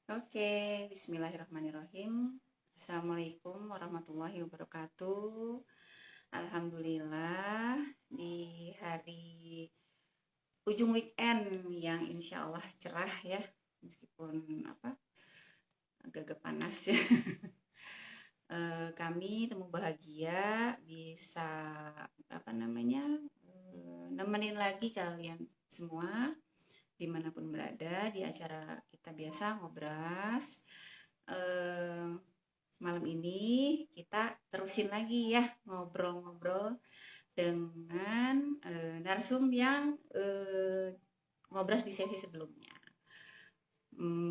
Oke, bismillahirrahmanirrahim. Assalamualaikum warahmatullahi wabarakatuh. Alhamdulillah di hari ujung weekend yang insya Allah cerah ya, meskipun agak-agak panas ya. Kami temu bahagia bisa nemenin lagi kalian semua dimanapun berada di acara kita biasa ngobras. Malam ini kita terusin lagi ya ngobrol-ngobrol dengan narsum yang ngobras di sesi sebelumnya.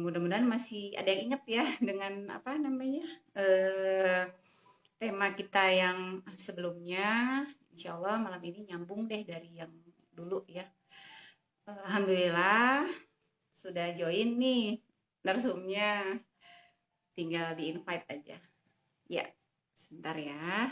Mudah-mudahan masih ada yang ingat ya dengan tema kita yang sebelumnya. Insya Allah malam ini nyambung deh dari yang dulu ya. Alhamdulillah sudah join nih narsumnya, tinggal di invite aja ya, sebentar ya.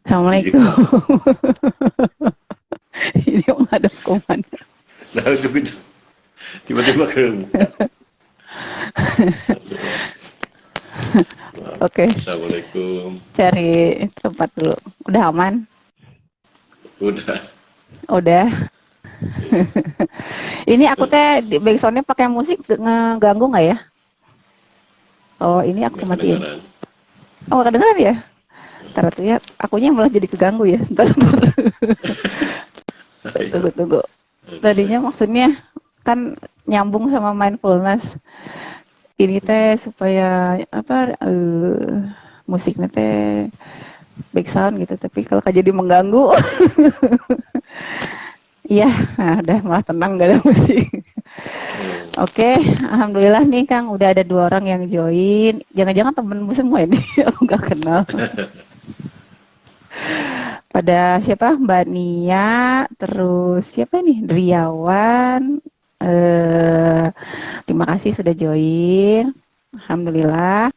Assalamualaikum. Ini nggak ada komanda. Nah, tiba-tiba ke Oke. Assalamualaikum. Cari tempat dulu. Udah aman? Udah. Ini aku teh di backsoundnya pakai musik ngeganggu nggak ya? Oh, ini aku matiin. Oh, nggak kedengeran ya? Ntar tuh ya, akunya malah jadi keganggu ya. Ntar. Tunggu. Tadinya maksudnya kan nyambung sama mindfulness. Ini teh supaya musiknya teh background gitu, tapi kalau jadi mengganggu. Iya, nah udah malah tenang gak ada musik. Oke, alhamdulillah nih Kang udah ada 2 orang yang join. Jangan-jangan temenmu semua ini aku gak kenal. Pada siapa? Mbak Nia, terus siapa nih? Driawan. Terima kasih sudah join. Alhamdulillah.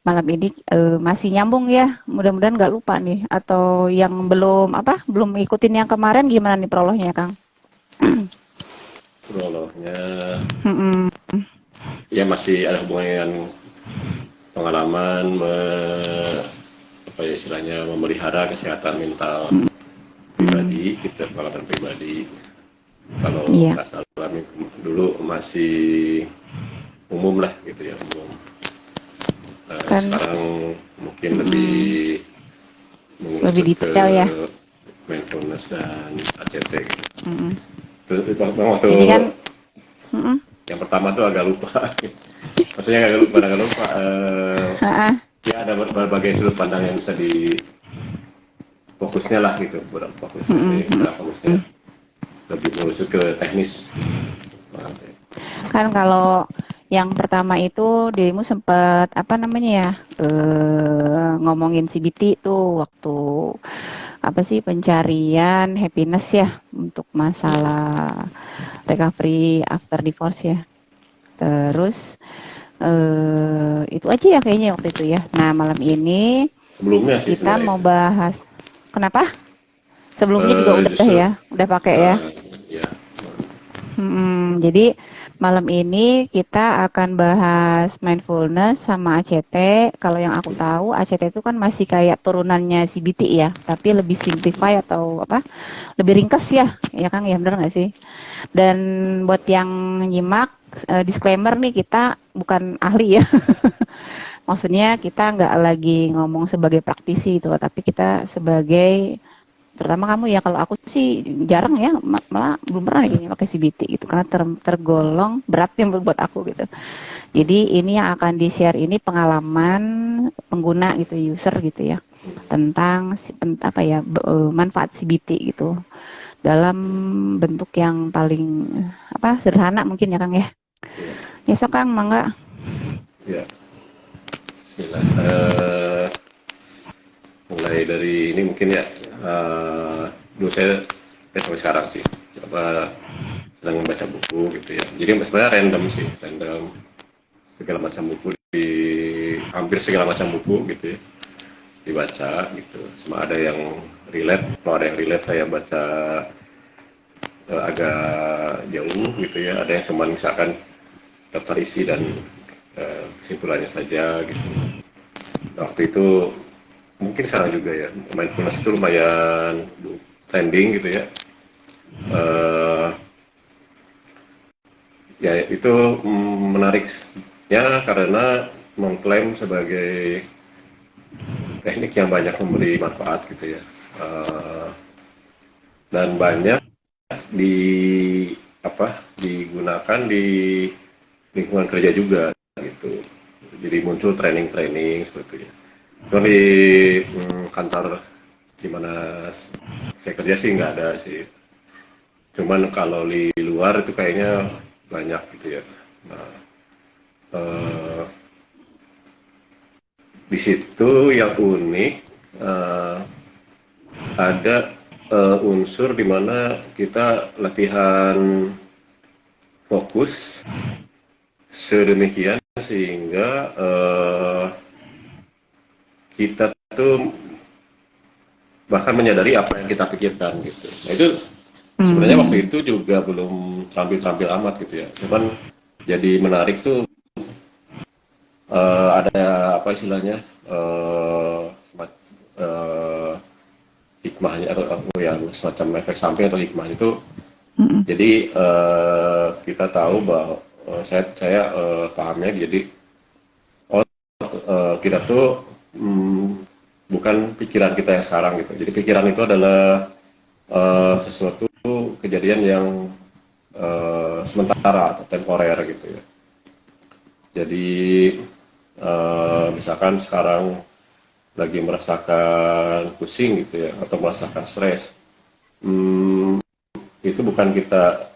Malam ini masih nyambung ya. Mudah-mudahan nggak lupa nih. Atau yang belum ikutin yang kemarin gimana nih prolognya, Kang? Prolognya ya masih ada hubungan pengalaman istilahnya memelihara kesehatan mental pribadi, kita pengalaman pribadi. Kalau nggak salah dulu masih umum lah gitu ya, umum. Sekarang mungkin lebih detail ya, mindfulness dan ACT gitu. Terus waktu ini kan yang pertama tuh agak lupa. Maksudnya agak lupa. Ya ada berbagai sudut pandang yang bisa fokusnya lah gitu, fokusnya lebih merujuk ke teknis. Kan kalau yang pertama itu dirimu sempat ngomongin CBT tuh waktu pencarian happiness ya untuk masalah recovery after divorce ya. Terus itu aja ya kayaknya waktu itu ya. Nah malam ini sebelumnya sih kita mau bahas kenapa? Sebelumnya juga udah ya, udah pakai ya. Jadi malam ini kita akan bahas mindfulness sama ACT. Kalau yang aku tahu ACT itu kan masih kayak turunannya CBT ya, tapi lebih simplify atau lebih ringkas ya Kang ya, benar nggak sih? Dan buat yang nyimak disclaimer nih, kita bukan ahli ya. Maksudnya kita nggak lagi ngomong sebagai praktisi itu, tapi kita sebagai, terutama kamu ya, kalau aku sih jarang ya, malah belum pernah kayaknya pakai CBT gitu, karena tergolong beratnya buat aku gitu. Jadi ini yang akan di-share ini pengalaman pengguna gitu, user gitu ya. tentang manfaat CBT gitu dalam bentuk yang paling sederhana mungkin ya Kang ya. Ya so Kang, mangga. Ya, Bismillah. Mulai dari ini mungkin ya, dulu saya sampai sekarang sih coba sedang membaca buku gitu ya. Jadi sebenarnya random segala macam buku, hampir segala macam buku gitu ya dibaca gitu. Semua ada yang relate, kalau ada yang relate saya baca agak jauh gitu ya. Ada yang cuma misalkan daftar isi dan kesimpulannya saja gitu. Waktu itu mungkin sekarang juga ya, mindfulness itu lumayan trending gitu ya. Ya itu menariknya karena mengklaim sebagai teknik yang banyak memberi manfaat gitu ya, dan banyak digunakan di lingkungan kerja juga gitu. Jadi muncul training seperti itu ya. Cuma di kantor di mana saya kerja sih nggak ada sih. Cuman kalau di luar itu kayaknya banyak gitu ya. Nah, di situ yang unik ada unsur di mana kita latihan fokus sedemikian sehingga kita tuh bahkan menyadari apa yang kita pikirkan gitu. Nah itu sebenarnya waktu itu juga belum terampil amat gitu ya. Cuman jadi menarik tuh, ada apa istilahnya, hikmahnya atau yang semacam efek samping atau hikmah itu. Jadi kita tahu bahwa saya pahamnya jadi kita tuh bukan pikiran kita yang sekarang gitu. Jadi pikiran itu adalah sesuatu kejadian yang sementara atau temporer gitu ya. Jadi misalkan sekarang lagi merasakan pusing gitu ya, atau merasakan stres, itu bukan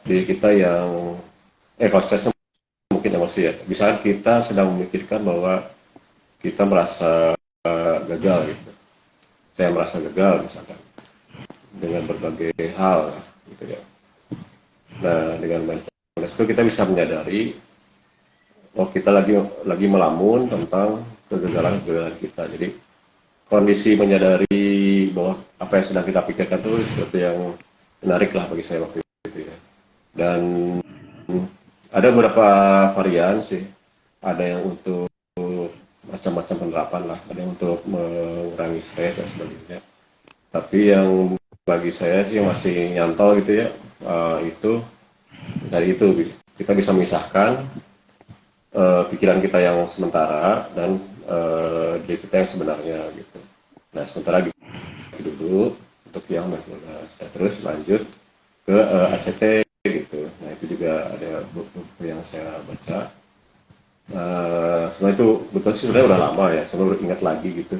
diri kita yang kalau stresnya mungkin emosi ya. Misalkan kita sedang memikirkan bahwa kita merasa gagal gitu. Saya merasa gagal misalkan dengan berbagai hal gitu ya. Nah, dengan mindfulness itu kita bisa menyadari kita lagi melamun tentang kegagalan kita. Jadi kondisi menyadari bahwa apa yang sedang kita pikirkan itu sesuatu yang menarik lah bagi saya waktu itu ya. Dan ada beberapa varian sih. Ada yang untuk macam-macam penerapan lah, ada yang untuk mengurangi stres dan sebagainya. Tapi yang bagi saya sih yang masih nyantol gitu ya, itu dari itu kita bisa memisahkan pikiran kita yang sementara dan diri kita yang sebenarnya gitu. Nah sementara gitu dulu untuk yang mindfulness, terus lanjut ke ACT gitu. Nah itu juga ada buku yang saya baca. Sebenarnya itu betul sih sebenarnya udah lama ya, saya baru ingat lagi gitu,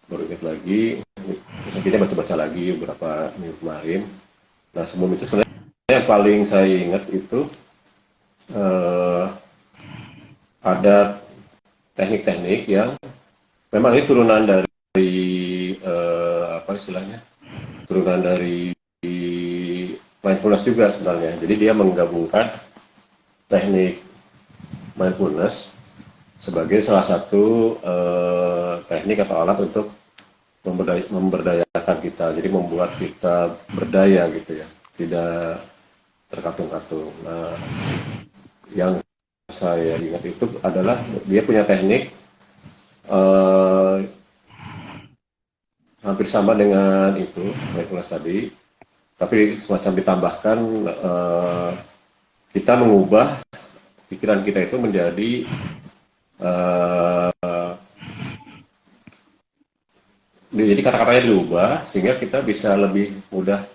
terus akhirnya baca lagi beberapa minggu kemarin. Nah sebelum itu sebenarnya yang paling saya ingat itu ada teknik-teknik yang memang ini turunan dari apa istilahnya, turunan dari mindfulness juga sebenarnya. Jadi dia menggabungkan teknik mindfulness sebagai salah satu teknik atau alat untuk memberdayakan kita. Jadi membuat kita berdaya gitu ya, tidak terkatung-katung. Nah, yang saya ingat itu adalah dia punya teknik hampir sama dengan itu mindfulness tadi, tapi semacam ditambahkan kita mengubah pikiran kita itu menjadi jadi kata-katanya diubah sehingga kita bisa lebih mudah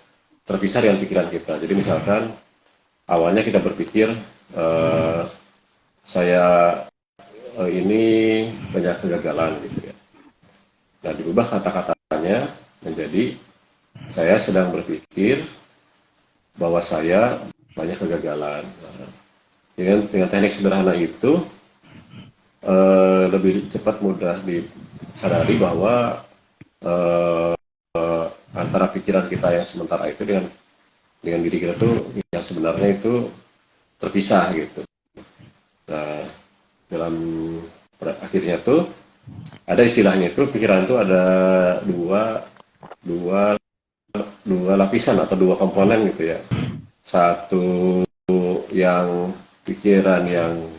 terpisah dengan pikiran kita. Jadi misalkan awalnya kita berpikir saya ini banyak kegagalan gitu ya. Nah diubah kata-kata sederhananya menjadi saya sedang berpikir bahwa saya banyak kegagalan. Nah, dengan teknik sederhana itu lebih cepat mudah disadari bahwa antara pikiran kita yang sementara itu dengan diri kita tuh yang sebenarnya itu terpisah gitu. Nah, dalam akhirnya tuh ada istilahnya itu pikiran itu ada dua lapisan atau dua komponen gitu ya. Satu yang pikirannya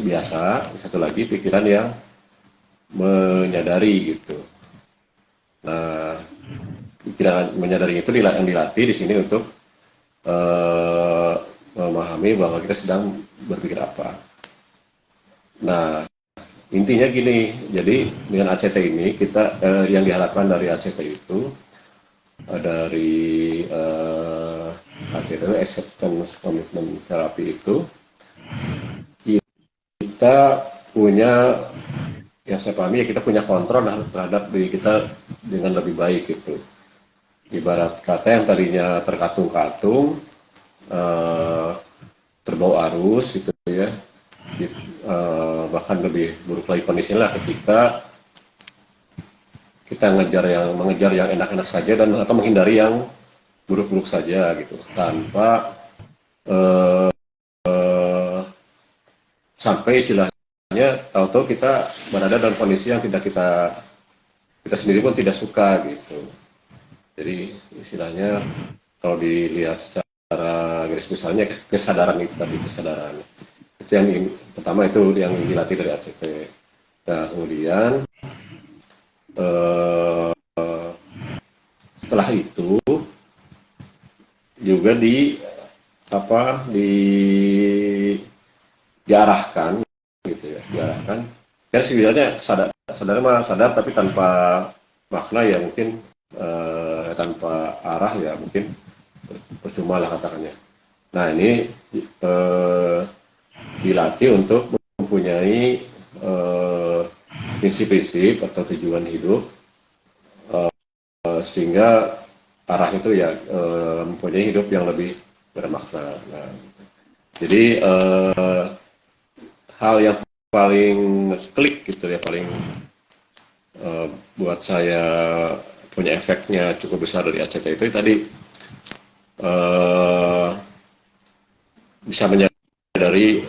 biasa, satu lagi pikiran yang menyadari gitu. Nah, pikiran menyadari itu yang dilatih di sini untuk memahami bahwa kita sedang berpikir apa. Nah, intinya gini, jadi dengan ACT ini kita yang diharapkan dari ACT itu dari ACT Acceptance Commitment Therapy itu kita punya, yang saya pahami ya, kita punya kontrol terhadap diri kita dengan lebih baik gitu. Ibarat kata yang tadinya terkatung-katung, terbawa arus gitu ya, bahkan lebih buruk lagi kondisinya ketika kita mengejar yang enak-enak saja dan atau menghindari yang buruk-buruk saja gitu, tanpa sampai istilahnya tahu-tahu kita berada dalam kondisi yang tidak kita sendiri pun tidak suka gitu. Jadi istilahnya kalau dilihat secara garis besarnya kesadaran itu tadi, kesadaran itu yang pertama, itu yang dilatih dari ACT. Nah, kemudian setelah itu juga diarahkan gitu ya, diarahkan. Kan sebenarnya sadar tapi tanpa makna ya, mungkin tanpa arah ya, mungkin percuma lah katakannya. Nah, ini dilatih untuk mempunyai prinsip-prinsip atau tujuan hidup, sehingga arah itu ya mempunyai hidup yang lebih bermakna. Nah, jadi hal yang paling klik gitu ya, paling buat saya punya efeknya cukup besar dari ACT itu tadi, bisa menyadari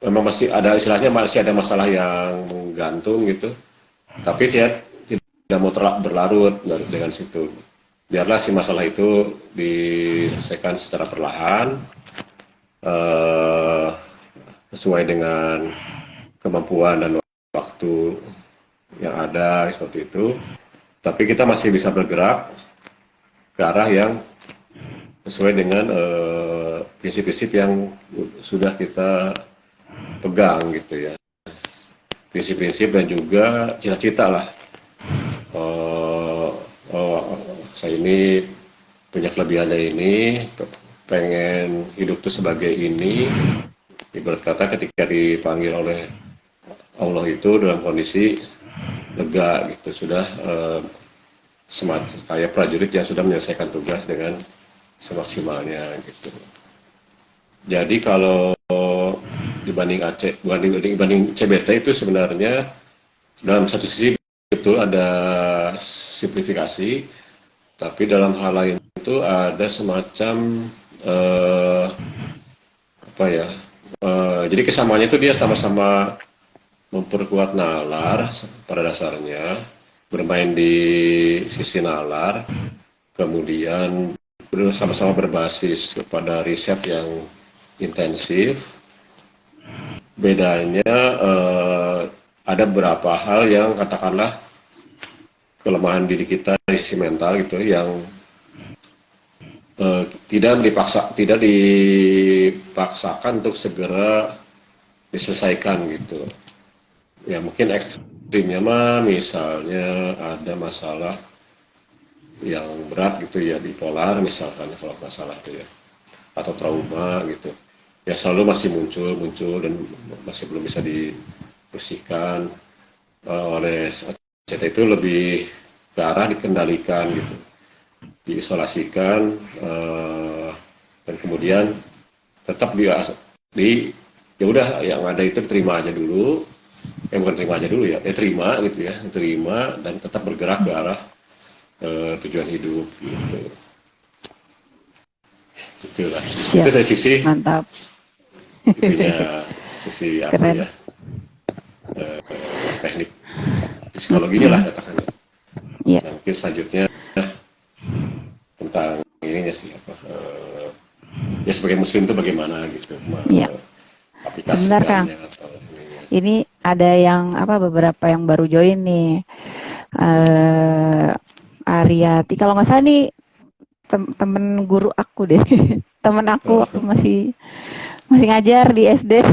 memang masih ada istilahnya, masih ada masalah yang menggantung gitu, tapi tidak mau berlarut dengan situ. Biarlah si masalah itu diselesaikan secara perlahan, sesuai dengan kemampuan dan waktu yang ada seperti itu. Tapi kita masih bisa bergerak ke arah yang sesuai dengan prinsip-prinsip yang sudah kita pegang gitu ya. Prinsip-prinsip dan juga cita-cita lah. Saya ini punya kelebihannya ini, pengen hidup tuh sebagai ini. Ibarat kata ketika dipanggil oleh Allah itu dalam kondisi lega gitu, sudah semacam kayak prajurit yang sudah menyelesaikan tugas dengan semaksimalnya gitu. Jadi kalau dibanding CBT itu sebenarnya dalam satu sisi betul ada simplifikasi, tapi dalam hal lain itu ada semacam jadi kesamaannya itu dia sama-sama memperkuat nalar pada dasarnya, bermain di sisi nalar, kemudian sama-sama berbasis kepada riset yang intensif. Bedanya ada beberapa hal yang katakanlah kelemahan diri kita di sisi mental gitu, yang tidak dipaksakan untuk segera diselesaikan gitu. Ya mungkin ekstrimnya mah misalnya ada masalah yang berat gitu ya, bipolar misalkan kalau masalah itu ya, atau trauma gitu. Ya selalu masih muncul dan masih belum bisa dibersihkan oleh ACT itu lebih ke arah dikendalikan gitu, diisolasikan, dan kemudian tetap di ya udah yang ada itu terima aja dulu, bukan terima aja dulu ya, terima gitu ya, terima dan tetap bergerak ke arah tujuan hidup gitu. Itulah. Itu dari sisi mantap. itunya, sisi apa Keren. ya, teknik psikologinya lah katakannya. Iya. Nah, mungkin selanjutnya tentang ininya sih apa, ya sebagai muslim itu bagaimana gitu, Iya. Sebentar, Kang. aplikasikannya atau ininya. Ini ada yang beberapa yang baru join nih. Ariati, kalau nggak salah nih temen guru aku deh. Temen aku waktu masih ngajar di SD.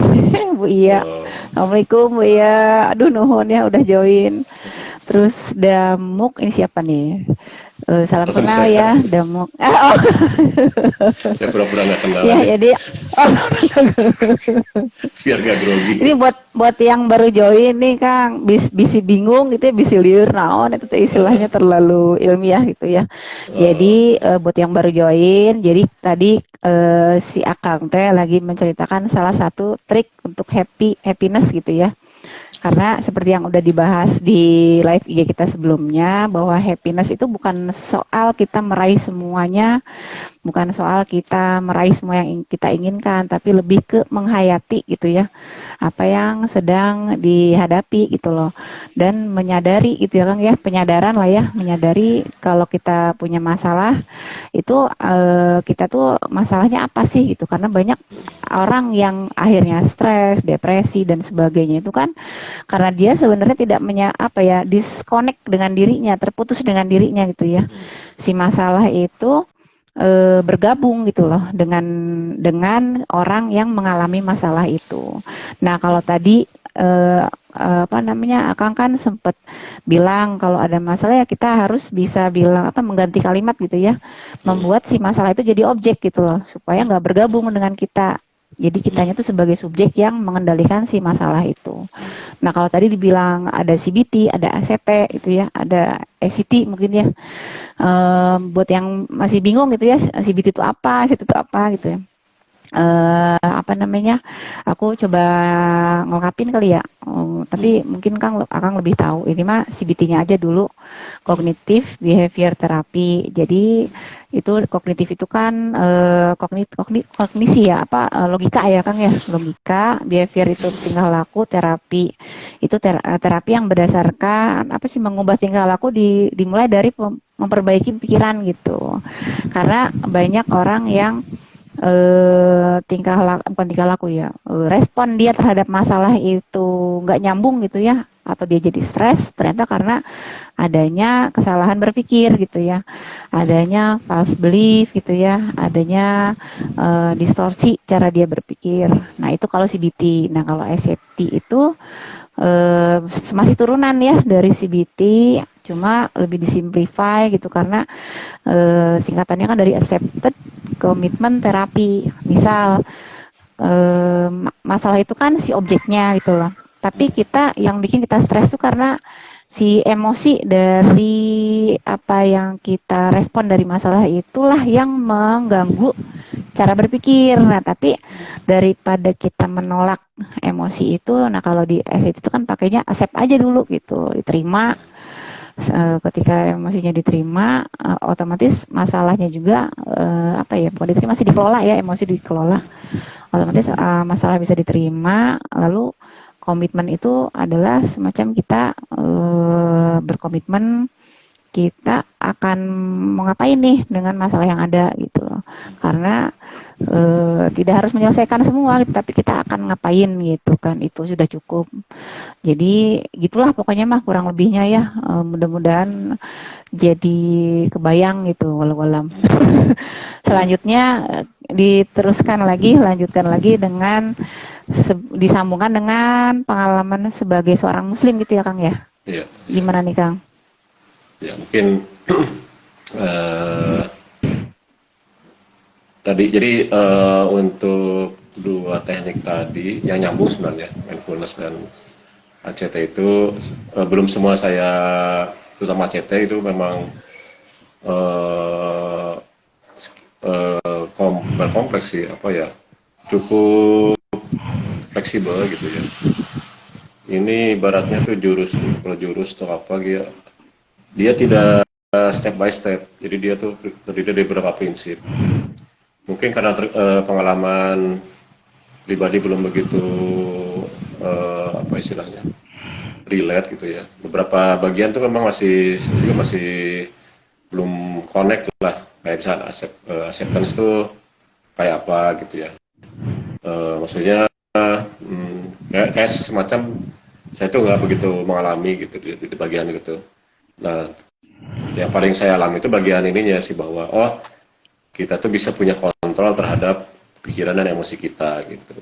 Bu Iya. Assalamualaikum Bu Iya. Aduh nuhun ya udah join. Terus Damuk, ini siapa nih? Salam kenal ya, Damuk. Oh. Saya pura-pura nggak kenal. Ya, jadi biar gak grogi. Ini buat yang baru join nih Kang, bisi bingung gitu ya, bisi liur naon itu istilahnya terlalu ilmiah gitu ya. Jadi buat yang baru join, jadi tadi si Akang teh lagi menceritakan salah satu trik untuk happiness gitu ya. Karena seperti yang udah dibahas di live IG kita sebelumnya, bahwa happiness itu bukan soal kita meraih semuanya, bukan soal kita meraih semua yang kita inginkan, tapi lebih ke menghayati gitu ya, apa yang sedang dihadapi gitu loh. Dan menyadari gitu ya Kang ya, penyadaran lah ya, menyadari kalau kita punya masalah, itu kita tuh masalahnya apa sih gitu. Karena banyak orang yang akhirnya stres, depresi dan sebagainya itu kan karena dia sebenarnya tidak disconnect dengan dirinya, terputus dengan dirinya gitu ya. Si masalah itu bergabung gitu loh dengan orang yang mengalami masalah itu. Nah, kalau tadi Akang kan sempat bilang kalau ada masalah ya kita harus bisa bilang mengganti kalimat gitu ya, membuat si masalah itu jadi objek gitu loh, supaya nggak bergabung dengan kita. Jadi kitanya tuh sebagai subjek yang mengendalikan si masalah itu. Nah, kalau tadi dibilang ada CBT, ada ACT gitu ya, ada ACT mungkin ya. Buat yang masih bingung gitu ya, CBT itu apa, ACT itu apa gitu ya. Aku coba ngungkapin kali ya. Tapi mungkin Akang lebih tahu. Ini mah CBT-nya aja dulu, Cognitive Behavior Therapy. Jadi itu kognitif itu kan kognisi ya, logika ya Kang ya, logika. Behavior itu tingkah laku, terapi itu terapi yang berdasarkan mengubah tingkah laku dimulai dari memperbaiki pikiran gitu. Karena banyak orang yang respon dia terhadap masalah itu nggak nyambung gitu ya, atau dia jadi stres ternyata karena adanya kesalahan berpikir gitu ya, adanya false belief gitu ya, adanya distorsi cara dia berpikir. Nah itu kalau CBT. Nah kalau ACT itu masih turunan ya dari CBT, cuma lebih disimplify gitu karena singkatannya kan dari Accepted Commitment Therapy. Misal masalah itu kan si objeknya gitu loh, tapi kita yang bikin kita stres itu karena si emosi dari apa yang kita respon dari masalah itulah yang mengganggu cara berpikir. Nah, tapi daripada kita menolak emosi itu, nah kalau di ACT itu kan pakainya accept aja dulu gitu, diterima. Ketika emosinya diterima, otomatis masalahnya juga bukan diterima, masih dikelola ya, emosi dikelola, otomatis masalah bisa diterima. Lalu komitmen itu adalah semacam kita berkomitmen kita akan mau ngapain nih dengan masalah yang ada gitu loh. Karena tidak harus menyelesaikan semua gitu, tapi kita akan ngapain gitu kan, itu sudah cukup. Jadi gitulah pokoknya mah kurang lebihnya ya. Mudah-mudahan jadi kebayang gitu walau-walam. Selanjutnya lanjutkan lagi dengan disambungkan dengan pengalaman sebagai seorang muslim gitu ya Kang ya. Iya. Gimana nih Kang? Ya mungkin tadi jadi untuk dua teknik tadi yang nyambung sebenarnya, mindfulness dan ACT itu belum semua saya, terutama ACT itu memang eh, bukan kompleks sih, apa ya, cukup fleksibel gitu ya. Ini ibaratnya tuh jurus, kalau jurus atau apa gitu, dia tidak step by step, jadi dia tuh terdiri dari beberapa prinsip. Mungkin karena pengalaman pribadi belum begitu apa istilahnya, relate gitu ya. Beberapa bagian tuh memang masih belum connect lah, kayak misalnya acceptance tuh kayak apa gitu ya. Maksudnya kayak semacam saya tuh nggak begitu mengalami gitu di bagian gitu. Nah, yang paling saya alami itu bagian ininya sih, bahwa oh, kita tuh bisa punya kontrol terhadap pikiran dan emosi kita gitu.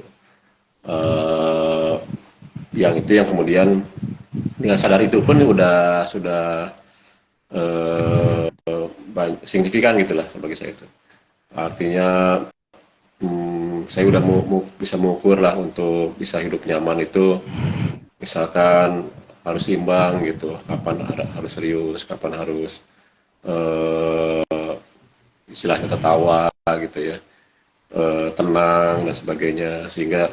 Yang itu yang kemudian dengan sadar itu pun sudah signifikan gitulah bagi saya itu. Artinya saya udah bisa mengukur lah untuk bisa hidup nyaman itu, misalkan harus imbang gitu, kapan harus serius, kapan harus istilahnya tertawa gitu ya, tenang dan sebagainya, sehingga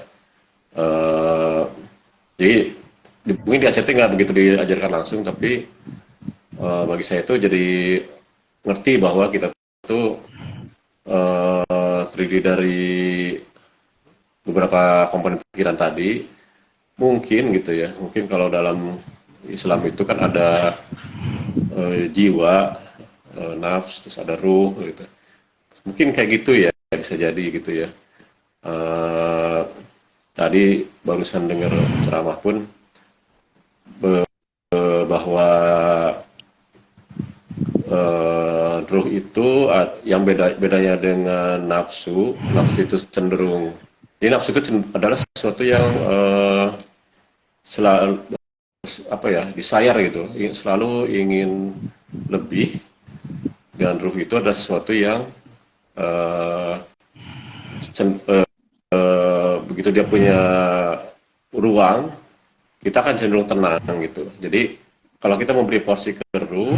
jadi mungkin di ACT nggak begitu diajarkan langsung, tapi bagi saya itu jadi ngerti bahwa kita tuh terdiri dari beberapa komponen pikiran tadi, mungkin gitu ya, mungkin kalau dalam Islam itu kan ada jiwa, nafs, terus ada ruh gitu, mungkin kayak gitu ya, bisa jadi gitu ya. Tadi barusan dengar ceramah pun bahwa ruh itu yang bedanya dengan nafsu itu cenderung, jadi nafsu itu adalah sesuatu yang selalu apa ya, desire gitu, selalu ingin lebih, dan ruh itu adalah sesuatu yang begitu dia punya ruang, kita akan cenderung tenang gitu. Jadi kalau kita memberi porsi ke ruh,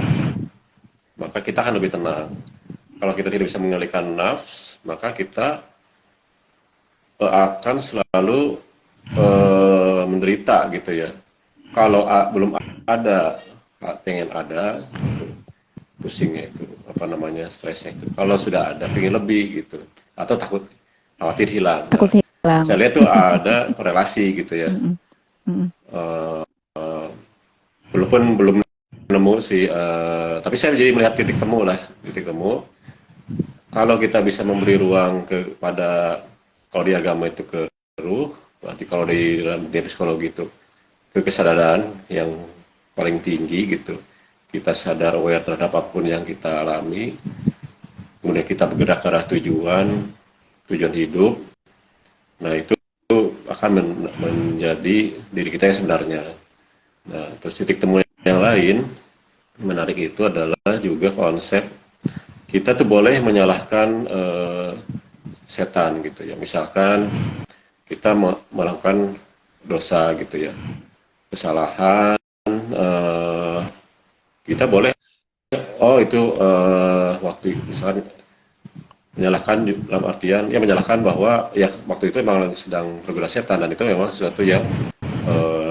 maka kita akan lebih tenang. Kalau kita tidak bisa mengendalikan nafs, maka kita akan selalu menderita gitu ya. Kalau belum ada, pengen ada, pusingnya itu, apa namanya, stresnya itu. Kalau sudah ada, pengen lebih gitu, atau khawatir hilang. Takut hilang. Saya lihat tuh ada korelasi gitu ya. Walaupun belum nemu sih, tapi saya jadi melihat titik temu. Kalau kita bisa memberi ruang kepada, kalau di agama itu ke ruh, berarti kalau di dalam psikologi itu ke kesadaran yang paling tinggi gitu. Kita sadar, aware terhadap apapun yang kita alami, kemudian kita bergerak ke arah tujuan hidup. Nah, itu akan menjadi diri kita yang sebenarnya. Nah, terus titik temu yang lain menarik itu adalah juga konsep kita tuh boleh menyalahkan setan gitu ya. Misalkan kita melakukan dosa gitu ya, kesalahan, kita boleh, oh itu waktu misalkan menyalahkan dalam artian ya, menyalahkan bahwa ya waktu itu memang sedang bergerak setan, dan itu memang sesuatu yang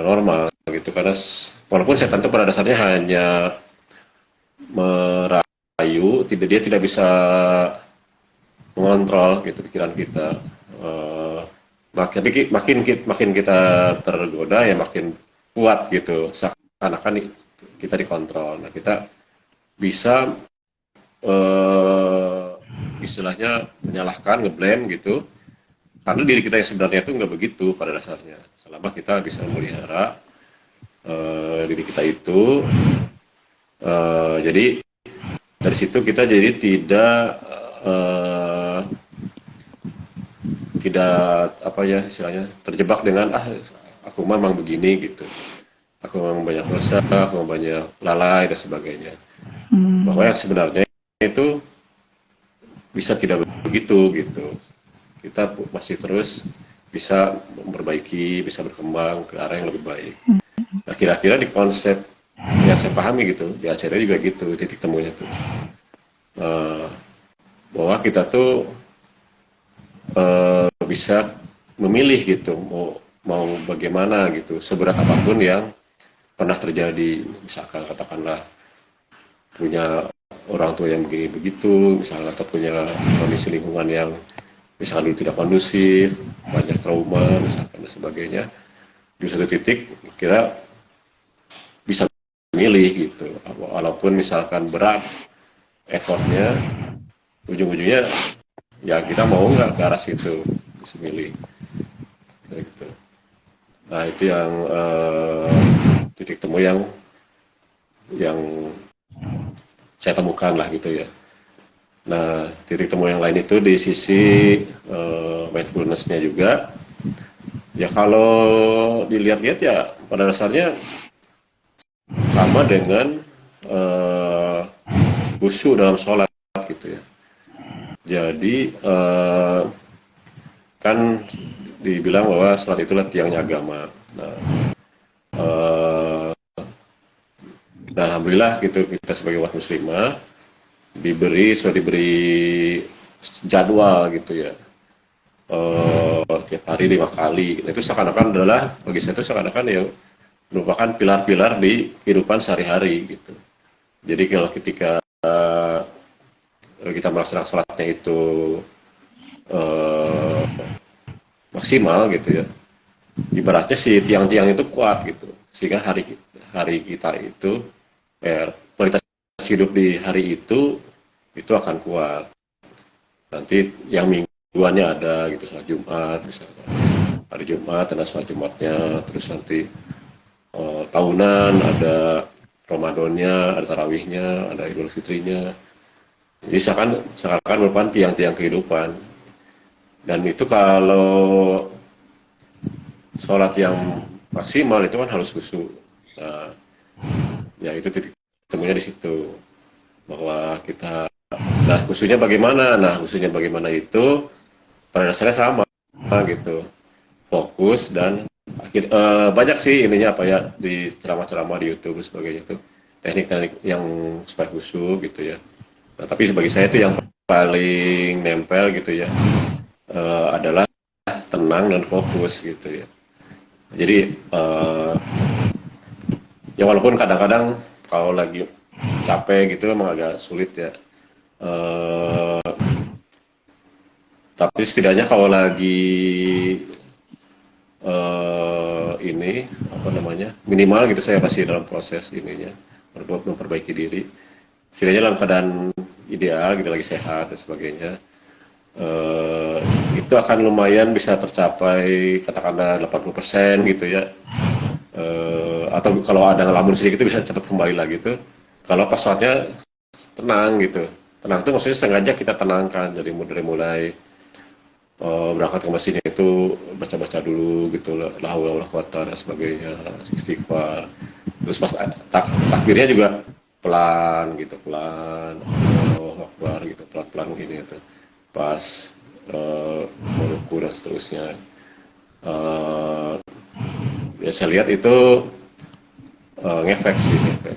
normal gitu, karena walaupun setan itu pada dasarnya hanya merayu, dia tidak bisa mengontrol gitu pikiran kita. Makin kita tergoda ya makin kuat gitu, seakan-akan kita dikontrol. Nah, kita bisa istilahnya menyalahkan, ngeblame gitu, karena diri kita yang sebenarnya itu nggak begitu pada dasarnya, selama kita bisa memelihara diri kita itu. Jadi dari situ kita jadi tidak apa ya istilahnya, terjebak dengan aku memang begini gitu, aku memang banyak dosa, aku memang banyak lalai dan sebagainya. Bahwa yang sebenarnya itu bisa tidak begitu gitu, kita masih terus bisa memperbaiki, bisa berkembang ke arah yang lebih baik. Nah, kira-kira di konsep yang saya pahami gitu, di ACT juga gitu titik temunya tuh. Bahwa kita tuh bisa memilih gitu, mau bagaimana gitu, seberat apapun yang pernah terjadi. Misalkan katakanlah punya orang tua yang begini begitu, misalnya, atau punya kondisi lingkungan yang misalnya dulu tidak kondusif, banyak trauma misalkan dan sebagainya. Di satu titik kira bisa milih gitu, walaupun misalkan berat effortnya, ujung-ujungnya ya kita mau nggak ke arah situ, bisa milih gitu. Nah itu yang titik temu yang saya temukan lah gitu ya. Nah titik temu yang lain itu di sisi mindfulness-nya juga. Ya kalau dilihat-lihat ya pada dasarnya sama dengan khusyuk dalam sholat gitu ya. Jadi kan dibilang bahwa sholat itulah tiangnya agama. Nah, dan alhamdulillah gitu kita sebagai umat muslimah sudah diberi jadwal gitu ya. Tiap hari 5 kali. Nah, itu seakan-akan adalah bagi saya itu seakan-akan ya merupakan pilar-pilar di kehidupan sehari-hari gitu. Jadi kalau ketika kita melaksanakan sholatnya itu maksimal gitu ya, ibaratnya si tiang-tiang itu kuat gitu, sehingga hari kita itu kualitas hidup di hari itu akan kuat. Nanti yang mingguannya ada gitu, sholat Jumat misalnya, hari Jumat ada sholat Jumatnya, terus nanti tahunan ada Ramadannya, ada tarawihnya, ada Idul Fitrinya. Jadi seakan merupakan tiang-tiang kehidupan. Dan itu kalau sholat yang maksimal itu kan harus khusyuk. Nah, ya itu titik temunya di situ. Bahwa kita, nah khusyuknya bagaimana? Nah khusyuknya bagaimana itu pada dasarnya sama gitu. Fokus dan banyak sih ininya apa ya di ceramah-ceramah di YouTube dan sebagainya itu teknik-teknik yang supaya khusyuk gitu ya. Nah, tapi bagi saya itu yang paling nempel gitu ya adalah tenang dan fokus gitu ya. Jadi ya walaupun kadang-kadang kalau lagi capek gitu memang agak sulit ya. Tapi setidaknya kalau lagi ini apa namanya minimal gitu saya masih dalam proses ininya memperbaiki diri. Setidaknya dalam keadaan ideal gitu lagi sehat dan sebagainya. Itu akan lumayan bisa tercapai katakanlah 80% gitu ya. Atau kalau ada ngelamun sedikit itu bisa cepat kembali lagi tuh. Kalau pas sholatnya tenang gitu. Tenang itu maksudnya sengaja kita tenangkan. Jadi dari mulai berangkat ke masjid itu baca-baca dulu gitu lah, la haula wala quwata dan sebagainya, istighfar. Terus pas takbirnya juga pelan gitu, pelan, Allahu Akbar gitu, pelan-pelan gini gitu. Pas meruku dan seterusnya. Ya saya lihat itu ngefek sih, ngefek.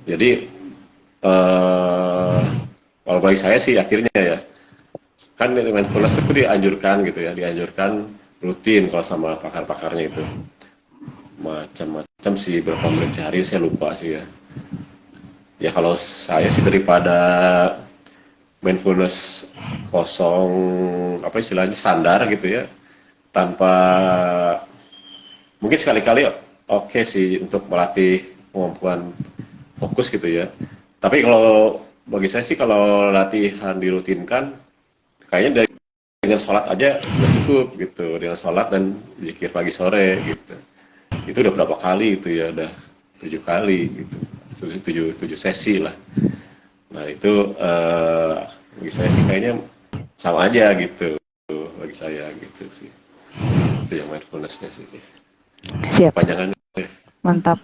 Jadi kalau bagi saya sih akhirnya ya, kan mindfulness itu dianjurkan gitu ya, dianjurkan rutin kalau sama pakar-pakarnya itu. Macam-macam sih, berapa menit sehari saya lupa sih ya. Ya kalau saya sih daripada mindfulness kosong, apa istilahnya standar gitu ya, tanpa mungkin sekali-kali oke sih untuk melatih kemampuan fokus gitu ya. Tapi kalau bagi saya sih kalau latihan dirutinkan, kayaknya dengan sholat aja sudah cukup gitu, dengan sholat dan zikir pagi sore gitu. Itu udah berapa kali itu ya, udah 7 kali gitu, 7 sesi lah. Nah itu bagi saya sih kayaknya sama aja gitu, bagi saya gitu sih. Itu yang mindfulness-nya sih. Siap. Panjangannya. Mantap.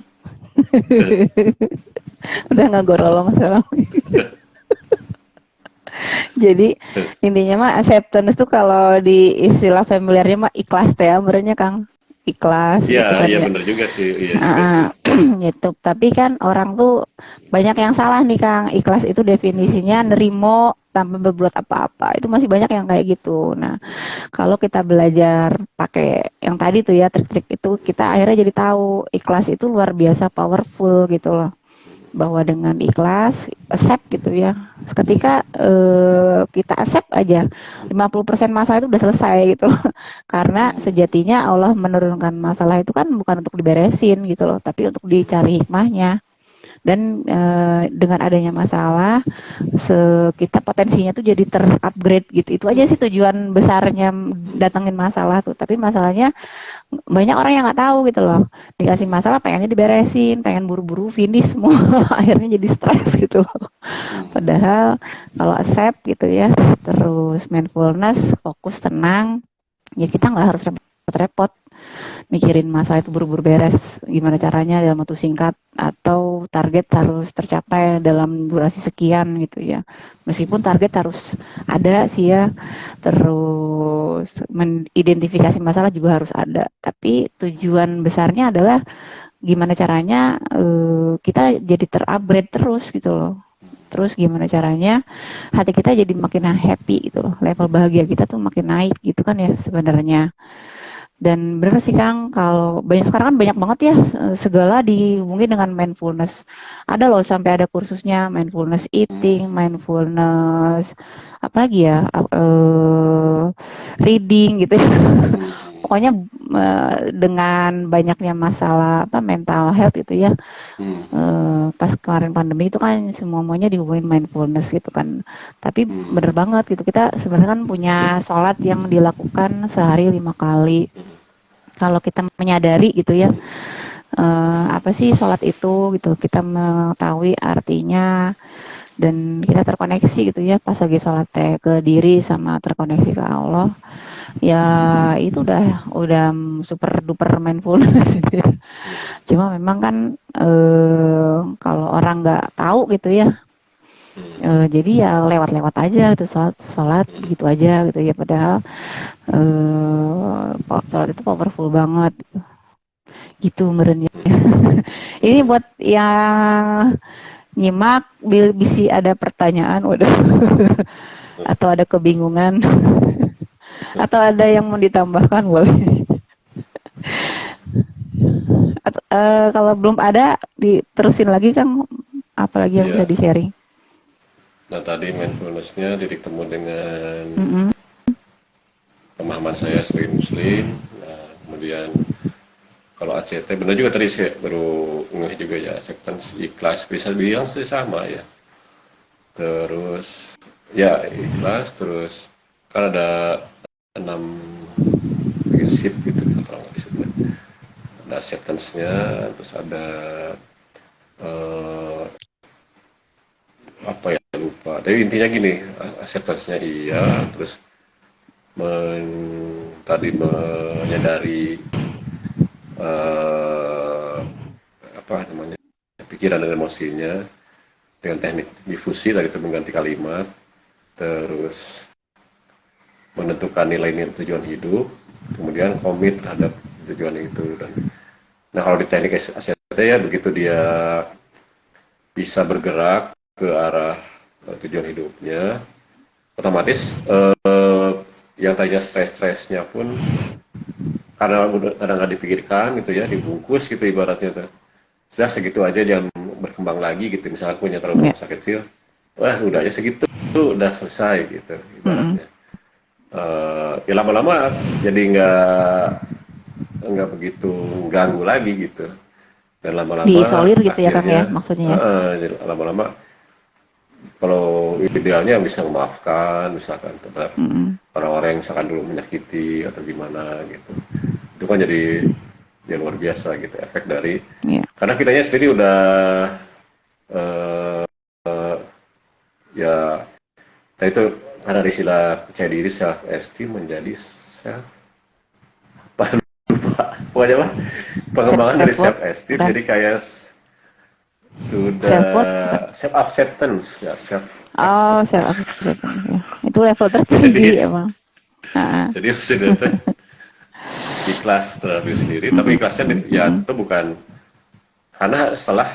Udah nggak gorolong sekarang. Jadi intinya mah acceptance tuh kalau di istilah familiarnya mah ikhlas teh ya, menurutnya Kang. ikhlas Iya, gitu kan iya ya. bener juga sih, iya juga sih. Gitu. Tapi kan orang tuh banyak yang salah nih Kang. Ikhlas itu definisinya nerimo tanpa berbuat apa-apa. Itu masih banyak yang kayak gitu. Nah, kalau kita belajar pakai yang tadi tuh ya trik-trik itu, kita akhirnya jadi tahu ikhlas itu luar biasa powerful gitu loh. Bahwa dengan ikhlas, accept gitu ya. Ketika kita accept aja, 50% masalah itu udah selesai gitu. Karena sejatinya Allah menurunkan masalah itu kan bukan untuk diberesin gitu loh, tapi untuk dicari hikmahnya. Dan dengan adanya masalah, kita potensinya tuh jadi terupgrade gitu. Itu aja sih tujuan besarnya datengin masalah tuh. Tapi masalahnya banyak orang yang nggak tahu gitu loh. Dikasih masalah pengennya diberesin, pengen buru-buru finish semua, akhirnya jadi stres gitu. Padahal kalau accept gitu ya, terus mindfulness, fokus, tenang, ya kita nggak harus repot-repot mikirin masalah itu buru-buru beres, gimana caranya dalam waktu singkat atau target harus tercapai dalam durasi sekian gitu ya. Meskipun target harus ada sih ya, terus mengidentifikasi masalah juga harus ada. Tapi tujuan besarnya adalah gimana caranya kita jadi terupgrade terus gitu loh. Terus gimana caranya hati kita jadi makin happy gitu loh. Level bahagia kita tuh makin naik gitu kan ya sebenarnya. Dan bener sih Kang, kalau sekarang kan banyak banget ya segala dihubungi dengan mindfulness. Ada loh sampai ada kursusnya mindfulness eating, mindfulness apa lagi ya, reading gitu. Pokoknya dengan banyaknya masalah mental health gitu ya. Pas kemarin pandemi itu kan semuanya dihubungin mindfulness gitu kan. Tapi bener banget gitu, kita sebenarnya kan punya sholat yang dilakukan sehari 5 kali. Kalau kita menyadari gitu ya, apa sih sholat itu gitu, kita mengetahui artinya dan kita terkoneksi gitu ya pas lagi sholat ke diri sama terkoneksi ke Allah, ya itu udah super duper mindfulness gitu ya. Cuma memang kan kalau orang nggak tahu gitu ya, jadi ya lewat-lewat aja gitu, sholat gitu aja gitu ya, padahal sholat itu powerful banget gitu merenya. Ini buat yang nyimak bisa ada pertanyaan waduh atau ada kebingungan atau ada yang mau ditambahkan boleh. Atau, kalau belum ada diterusin lagi Kang, apalagi yang bisa di sharing. Nah tadi mindfulness-nya titik temu dengan pemahaman saya sebagai muslim. Nah kemudian kalau ACT benar juga tadi saya baru ngeh juga ya, acceptance, ikhlas, bisa bilang sih sama ya. Terus ya ikhlas, terus kan ada 6 prinsip gitu kalau nggak disebut. Ada acceptance-nya, terus ada apa ya lupa. Tapi intinya gini, acceptance-nya iya, terus tadi menyadari apa namanya pikiran dan emosinya dengan teknik difusi tadi itu mengganti kalimat, terus menentukan nilai-nilai tujuan hidup, kemudian komit terhadap tujuan itu. Dan nah kalau di teknik ACT ya begitu dia bisa bergerak ke arah tujuan hidupnya, otomatis yang tadinya stres-stresnya pun karena kadang nggak dipikirkan gitu ya, dibungkus gitu ibaratnya tuh. Sudah segitu aja, jangan berkembang lagi gitu. Misalnya punya trauma masa kecil, wah udah aja segitu, udah selesai gitu ibaratnya. Ya lama-lama jadi nggak begitu ganggu lagi gitu. Dan lama-lama diisolir gitu ya Kang ya maksudnya ya. Jadi lama-lama kalau idealnya bisa memaafkan misalkan terhadap orang-orang yang misalkan dulu menyakiti atau gimana gitu, itu kan jadi luar biasa gitu efek dari karena kitanya sendiri udah ya tadi itu ada istilah percaya diri, self esteem menjadi self pokoknya lah pengembangan dari self esteem jadi kayak sudah self acceptance ya, self acceptance ya. Itu level tertinggi emang. Jadi sudah ikhlas terhadap diri sendiri, tapi ikhlasnya ya itu bukan karena setelah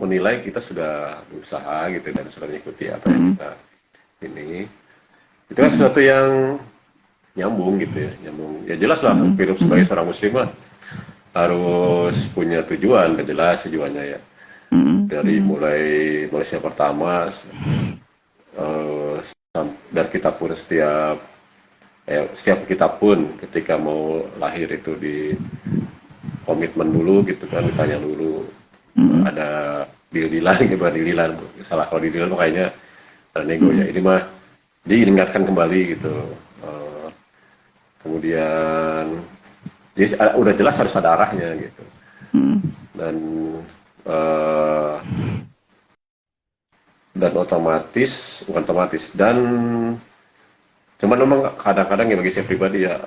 menilai kita sudah berusaha gitu dan sudah mengikuti apa yang kita ini, itu kan sesuatu yang nyambung gitu ya, nyambung. Ya jelas lah hidup sebagai seorang muslim lah harus punya tujuan, udah jelas tujuannya ya. Dari mulai Malaysia pertama dan kita pun setiap kita pun ketika mau lahir itu di komitmen dulu gitu kan, ditanya dulu ada deal-dealan gitu, deal-dealan salah kalau deal-dealan kayaknya ada nego ya, ini mah diingatkan kembali gitu. Kemudian jadi udah jelas harus ada arahnya gitu. Dan otomatis bukan otomatis dan cuman memang kadang-kadang ya bagi saya pribadi ya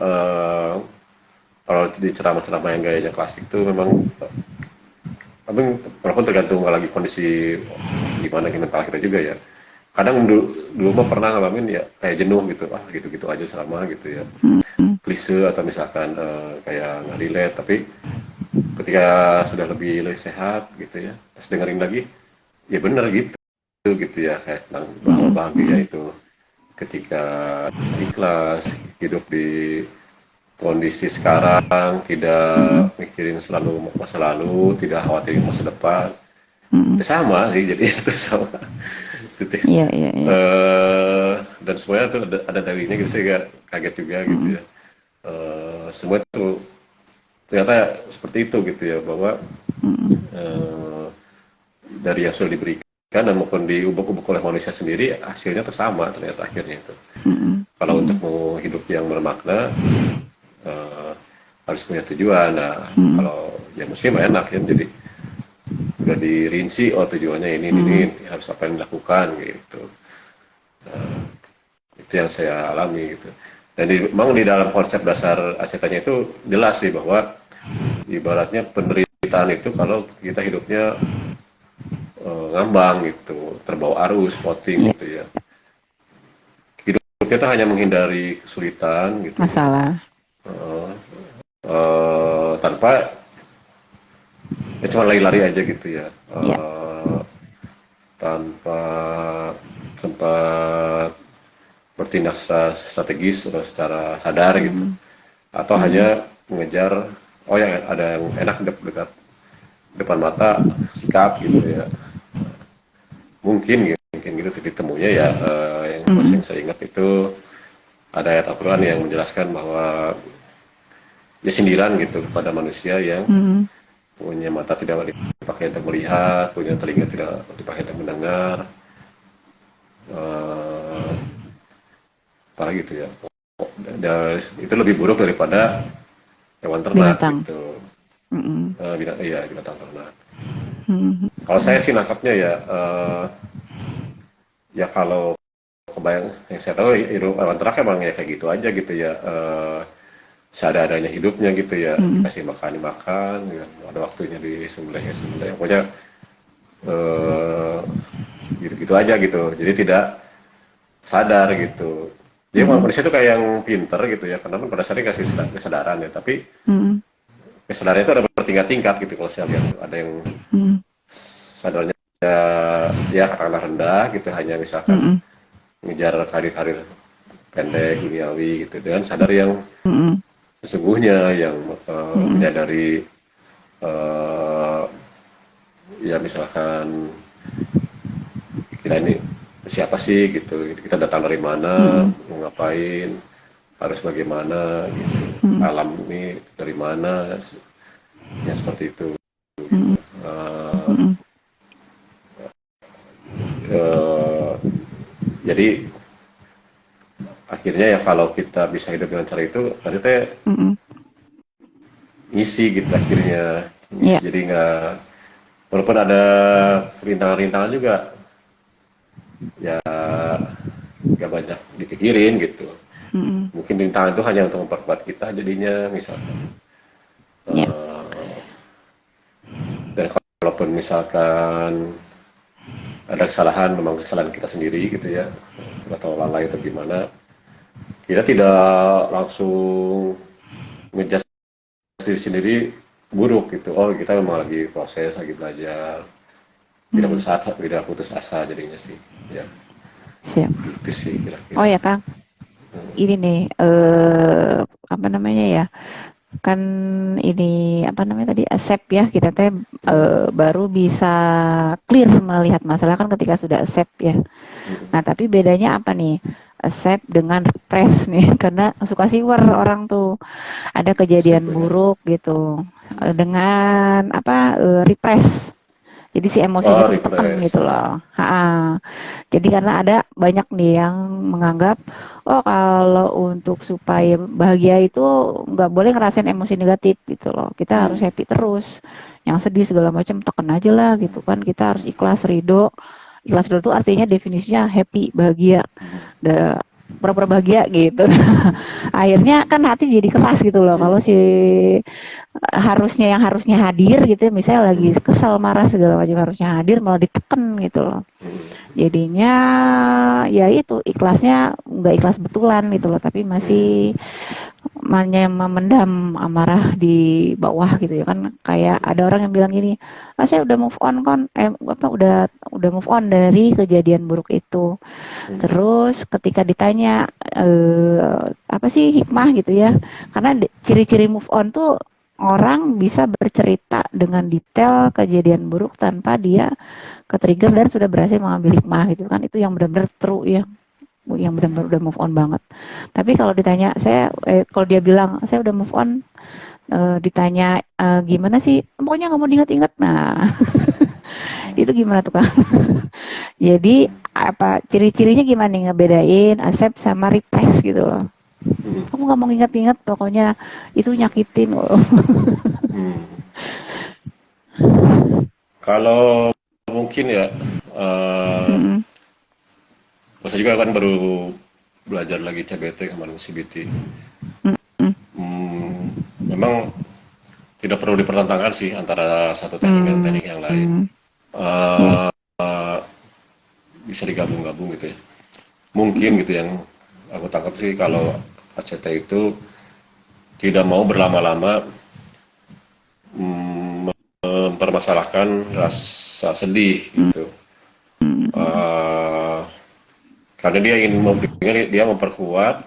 kalau di ceramah-ceramah yang gayanya klasik itu memang walaupun tergantung lagi kondisi gimana mental kita juga ya, kadang dulu mah pernah ngalamin ya kayak jenuh gitu, gitu-gitu aja sama gitu ya, klise atau misalkan kayak nggak relate, tapi ketika sudah lebih sehat gitu ya, pas dengerin lagi ya bener gitu ya, kayak tentang bahwa bahagia itu ketika ikhlas hidup di kondisi sekarang, tidak mikirin selalu masa lalu, tidak khawatirin masa depan. Ya sama sih, jadi itu sama. Iya. Dan semuanya tuh ada darinya gitu, saya kaget juga gitu ya. Semua itu ternyata seperti itu gitu ya, bahwa dari yang sudah diberikan dan maupun diubuk-ubuk oleh manusia sendiri, hasilnya tuh sama ternyata akhirnya itu. Kalau untuk mau hidup yang bermakna harus punya tujuan. Nah, kalau ya muslim enak ya, jadi udah dirinci, oh tujuannya ini harus apa yang dilakukan gitu. Itu yang saya alami gitu. Dan memang di dalam konsep dasar ACT-nya itu jelas sih bahwa ibaratnya penderitaan itu kalau kita hidupnya ngambang gitu, terbawa arus, floating gitu ya. Hidup kita hanya menghindari kesulitan gitu. Masalah. Tanpa ya cuma lari-lari aja gitu ya. Tanpa sempat bertindak secara strategis atau secara sadar gitu. Atau hanya mengejar yang ada yang enak dekat depan mata, sikat gitu ya. Mungkin gitu titik temunya ya, yang masih saya ingat itu ada ayat Al-Quran yang menjelaskan bahwa ya sindiran gitu kepada manusia yang punya mata tidak dipakai untuk melihat, punya telinga tidak dipakai untuk mendengar, apalagi gitu ya. Dan itu lebih buruk daripada hewan ternak gitu. Binatang ternak. Kalau saya sih nangkapnya ya kalau kebayang yang saya tahu hewan ternak emang ya kayak gitu aja gitu ya, seadanya hidupnya gitu ya, kasih makan ya, ada waktunya disembelih pokoknya gitu-gitu aja gitu, jadi tidak sadar gitu. Jadi manusia itu kayak yang pinter gitu ya, karena pada dasarnya kasih kesadaran ya, tapi kesadarannya itu ada bertingkat-tingkat gitu. Kalau saya lihat ada yang sadarnya ya katakanlah rendah gitu, hanya misalkan ngejar karir pendek duniawi gitu, dengan sadar yang sesungguhnya yang menyadari ya misalkan kita ini siapa sih gitu, kita datang dari mana, mau ngapain, harus bagaimana gitu, alam ini dari mana, ya seperti itu gitu. Jadi akhirnya ya kalau kita bisa hidup dengan cara itu, nanti teh ngisi gitu akhirnya, jadi nggak, walaupun ada rintangan-rintangan juga ya nggak banyak dipikirin gitu. Mungkin rintangan itu hanya untuk memperkuat kita jadinya misalkan. Dan kalaupun misalkan ada kesalahan, memang kesalahan kita sendiri gitu ya, atau orang lain atau gimana, kita tidak langsung ngejudge diri sendiri buruk gitu. Oh, kita memang lagi proses, lagi belajar. Tidak putus asa jadinya sih. Ya, Siap. gitu sih kira-kira. Oh ya Kang, ini nih apa namanya ya? Kan ini apa namanya tadi accept ya, kita teh baru bisa clear melihat masalah kan ketika sudah accept ya. Nah, tapi bedanya apa nih? Accept dengan repress nih, karena suka siwer orang tuh. Ada kejadian buruk gitu. Dengan apa repress. Jadi si emosinya tuh ditekan gitu loh. Jadi karena ada banyak nih yang menganggap, oh kalau untuk supaya bahagia itu nggak boleh ngerasain emosi negatif gitu loh. Kita harus happy terus. Yang sedih segala macam tekan aja lah gitu kan. Kita harus ikhlas ridho. Ikhlas ridho itu artinya definisinya happy, bahagia. Pura-pura bahagia gitu. Akhirnya kan hati jadi keras gitu loh. Kalau si yang harusnya hadir gitu ya, misalnya lagi kesal marah segala macam harusnya hadir malah ditekan gitu loh. Jadinya ya itu ikhlasnya nggak ikhlas betulan gitu loh, tapi masih memendam amarah di bawah gitu ya kan. Kayak ada orang yang bilang gini, saya udah move on kan, udah move on dari kejadian buruk itu. Terus ketika ditanya apa sih hikmah gitu ya, karena ciri-ciri move on tuh orang bisa bercerita dengan detail kejadian buruk tanpa dia ke-trigger dan sudah berhasil mengambil hikmah gitu kan. Itu yang benar-benar true ya, yang benar-benar udah move on banget. Tapi kalau ditanya kalau dia bilang saya udah move on, ditanya gimana sih, pokoknya nggak mau diingat-ingat. Nah itu gimana tuh Kang? Jadi apa ciri-cirinya gimana nih ngebedain accept sama repress gitu loh? Kamu nggak mau ingat-ingat, pokoknya itu nyakitin loh. Kalau mungkin ya, saya juga kan baru belajar lagi CBT kemarin CBT. Memang tidak perlu dipertentangkan sih antara satu teknik dan teknik yang lain. Bisa digabung-gabung gitu ya. Mungkin gitu yang aku tangkap sih kalau ACT itu tidak mau berlama-lama mempermasalahkan rasa sedih gitu. Karena dia memperkuat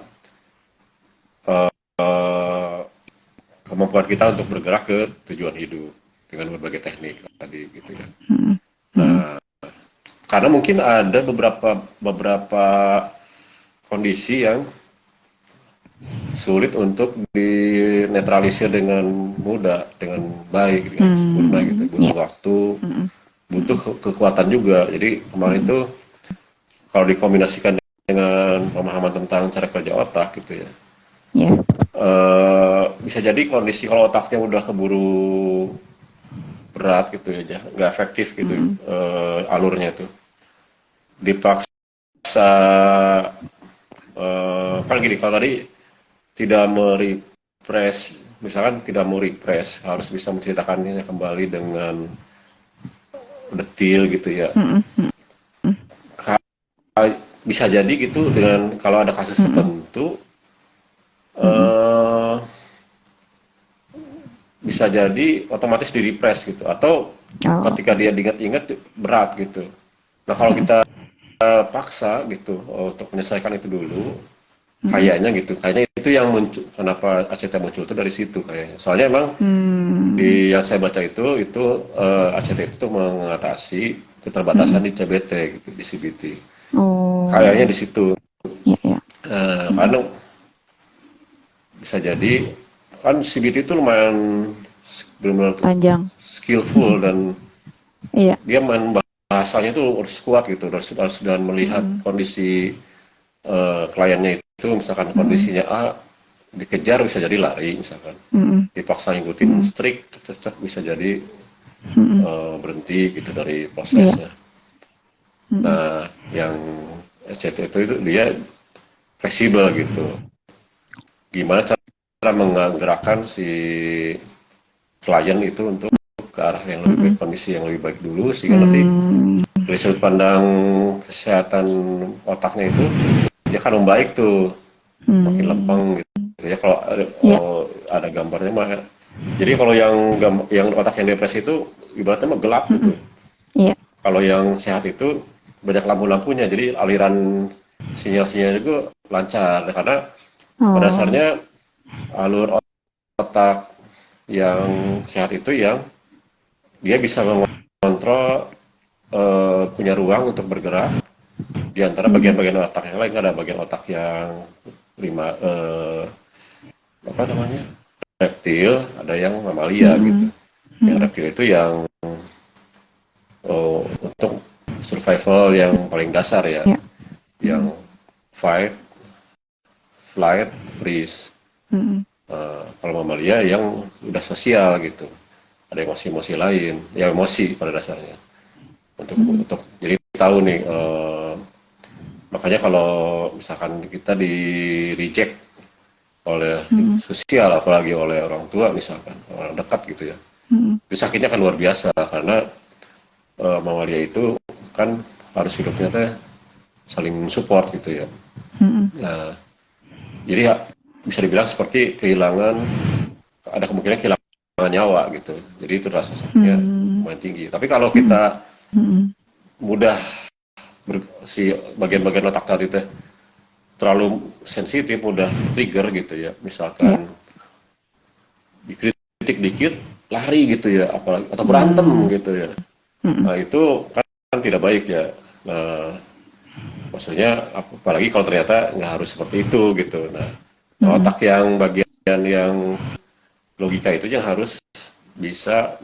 kemampuan kita untuk bergerak ke tujuan hidup dengan berbagai teknik tadi gitu ya. Nah, karena mungkin ada beberapa kondisi yang sulit untuk dinetralisir dengan mudah, dengan baik, dengan sempurna gitu. Butuh waktu, butuh kekuatan juga. Jadi kemarin itu kalau dikombinasikan dengan pemahaman tentang cara kerja otak gitu ya, bisa jadi kondisi kalau otaknya udah keburu berat gitu ya, nggak efektif gitu alurnya tuh, dipaksa kan gini, kalau tadi tidak merepress, misalkan tidak mau repress, harus bisa menceritakannya kembali dengan detil gitu ya. Bisa jadi gitu dengan kalau ada kasus tertentu bisa jadi otomatis di-repress gitu, atau ketika dia diingat-ingat berat gitu. Nah kalau kita paksa gitu untuk menyelesaikan itu dulu, kayaknya itu yang muncul, kenapa ACT muncul itu dari situ kayaknya. Soalnya emang yang saya baca itu ACT itu mengatasi keterbatasan di CBT gitu, di CBT. Kayaknya di situ. Karena bisa jadi kan CBT itu lumayan benar-benar panjang, skillful, dan dia main bahasanya itu harus kuat gitu, harus dan melihat kondisi kliennya itu, misalkan kondisinya A, dikejar bisa jadi lari, misalkan dipaksa ngikutin strict, bisa jadi berhenti gitu dari prosesnya. Nah yang SCT itu dia fleksibel gitu, gimana cara menggerakkan si klien itu untuk ke arah yang lebih baik, kondisi yang lebih baik dulu, sehingga nanti dari sudut pandang kesehatan otaknya itu dia kan membaik tuh, makin lempeng gitu ya. Kalau ada gambarnya mah. Jadi kalau yang otak yang depresi itu ibaratnya mah gelap gitu. Iya. Kalau yang sehat itu banyak lampu-lampunya, jadi aliran sinyal-sinyal juga lancar. Karena pada Oh. dasarnya alur otak yang sehat itu yang dia bisa mengontrol punya ruang untuk bergerak di antara bagian-bagian otak yang lain. Ada bagian otak yang apa namanya, reptil, ada yang mamalia gitu. Yang reptil itu yang untuk survival yang paling dasar ya, yang fight, flight, freeze. Kalau mamalia yang udah sosial gitu, ada emosi-emosi lain, ya emosi pada dasarnya. Untuk jadi tahu nih, makanya kalau misalkan kita di reject oleh sosial, apalagi oleh orang tua misalkan, orang dekat gitu ya, itu sakitnya kan luar biasa karena mamalia itu kan harus hidupnya teh saling support gitu ya. Nah, jadi ya, bisa dibilang seperti ada kemungkinan kehilangan nyawa gitu. Jadi itu rasa sakitnya lumayan tinggi. Tapi kalau kita mudah si bagian-bagian otak tadi teh terlalu sensitif, mudah trigger gitu ya. Misalkan dikritik dikit lari gitu ya, apalagi atau berantem gitu ya. Nah itu kan tidak baik ya. Nah, maksudnya apalagi kalau ternyata nggak harus seperti itu gitu. Nah, otak yang bagian yang logika itu yang harus bisa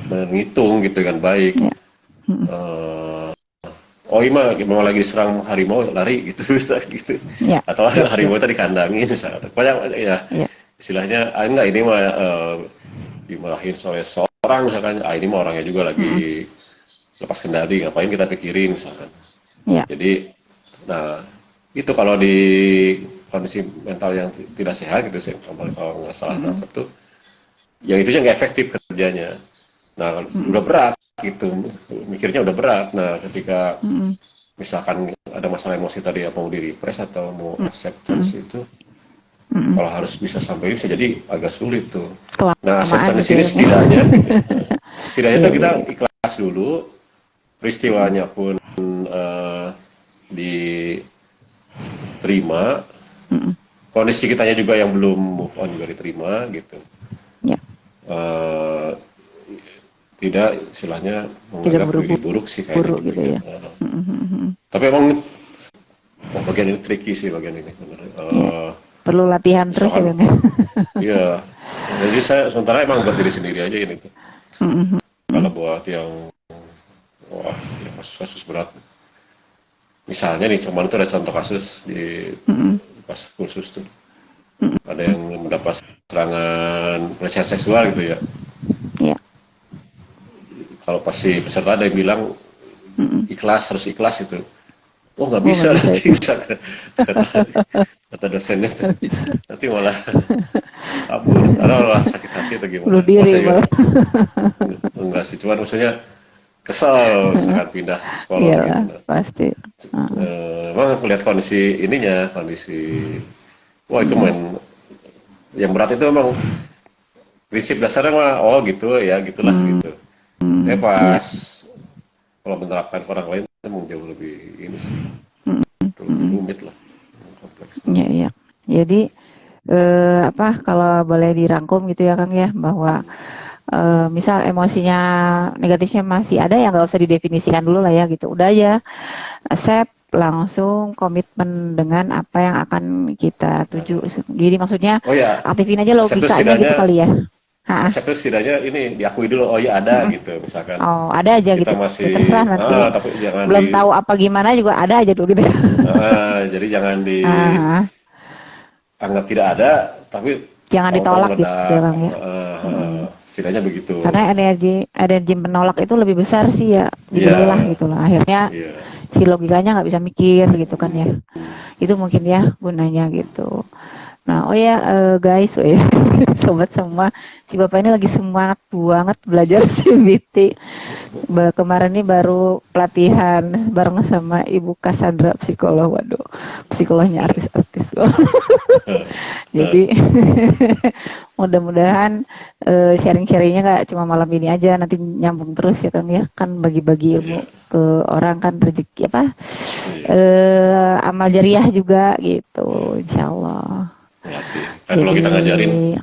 menghitung gitu kan baik. Oh ini memang lagi diserang harimau lari gitu, gitu. Atau harimau tadi kandangin misalnya. Pokoknya ya istilahnya enggak ini mah dimarahin oleh seorang misalkan, ini mah orangnya juga lagi lepas kendali, ngapain kita pikirin misalkan. Jadi, nah itu kalau di kondisi mental yang tidak sehat gitu sih, kalau nggak salah nangkep tuh, ya itu yang nggak efektif kerjanya. Nah udah berat gitu, mikirnya udah berat. Nah ketika misalkan ada masalah emosi tadi, apa mau di-repress atau mau acceptance itu, kalau harus bisa sampai ini bisa jadi agak sulit tuh. Nah acceptance ini setidaknya tuh kita ikhlas dulu, peristiwanya pun diterima, kondisi kitanya juga yang belum move on juga diterima gitu. Tidak istilahnya menganggap diri buruk sih kayak gitu ya. Tapi emang bagian ini tricky sih, bagian ini benar. Perlu latihan terus ya kan. Iya. Jadi saya sementara emang buat diri sendiri aja ini tuh. Kalau buat yang ya kasus-kasus berat. Misalnya nih, cuman itu ada contoh kasus di pas kursus tuh. Ada yang mendapat serangan pelecehan seksual gitu ya. Kalau pasti peserta ada yang bilang harus ikhlas itu. Oh nggak bisa nanti kata dosennya tuh. Nanti malah kabur atau malah sakit hati atau gimana. Bunuh diri malah. Enggak sih, cuman maksudnya kesel misalkan pindah sekolah gitu. Pasti. Emang melihat kondisi ininya, wah itu main yang berat itu emang prinsip dasarnya mah gitu ya gitulah gitu. Pas kalau menerapkan ke orang lain emang jauh lebih ini sih, rumit lah, kompleks. Iya. Jadi kalau boleh dirangkum gitu ya Kang ya, bahwa misal emosinya negatifnya masih ada ya nggak usah didefinisikan dulu lah ya gitu, udah aja accept, langsung komitmen dengan apa yang akan kita tuju. Jadi maksudnya aktifin aja logikanya gitu kali ya. Accept setidaknya ini diakui dulu, oh ya ada gitu misalkan. Oh ada aja kita gitu. Masih, terserah nanti. Tapi jangan belum tahu apa gimana juga ada aja dulu gitu. Jadi jangan anggap tidak ada, tapi jangan ditolak gitu Kang ya. Setidaknya begitu. Karena energi menolak itu lebih besar sih ya, jadi lelah gitu lah. Akhirnya si logikanya nggak bisa mikir gitu kan ya. Itu mungkin ya gunanya gitu. Nah, oh ya guys, sobat semua, si Bapak ini lagi semangat banget belajar CBT. Kemarin ini baru pelatihan bareng sama Ibu Cassandra psikolog. Waduh, psikolognya artis-artis loh. Jadi mudah-mudahan sharing-sharingnya nggak cuma malam ini aja, nanti nyambung terus ya Kang ya. Kan bagi-bagi ilmu ke orang kan rezeki apa amal jariah juga gitu, insya Allah. Kan kalau kita ngajarin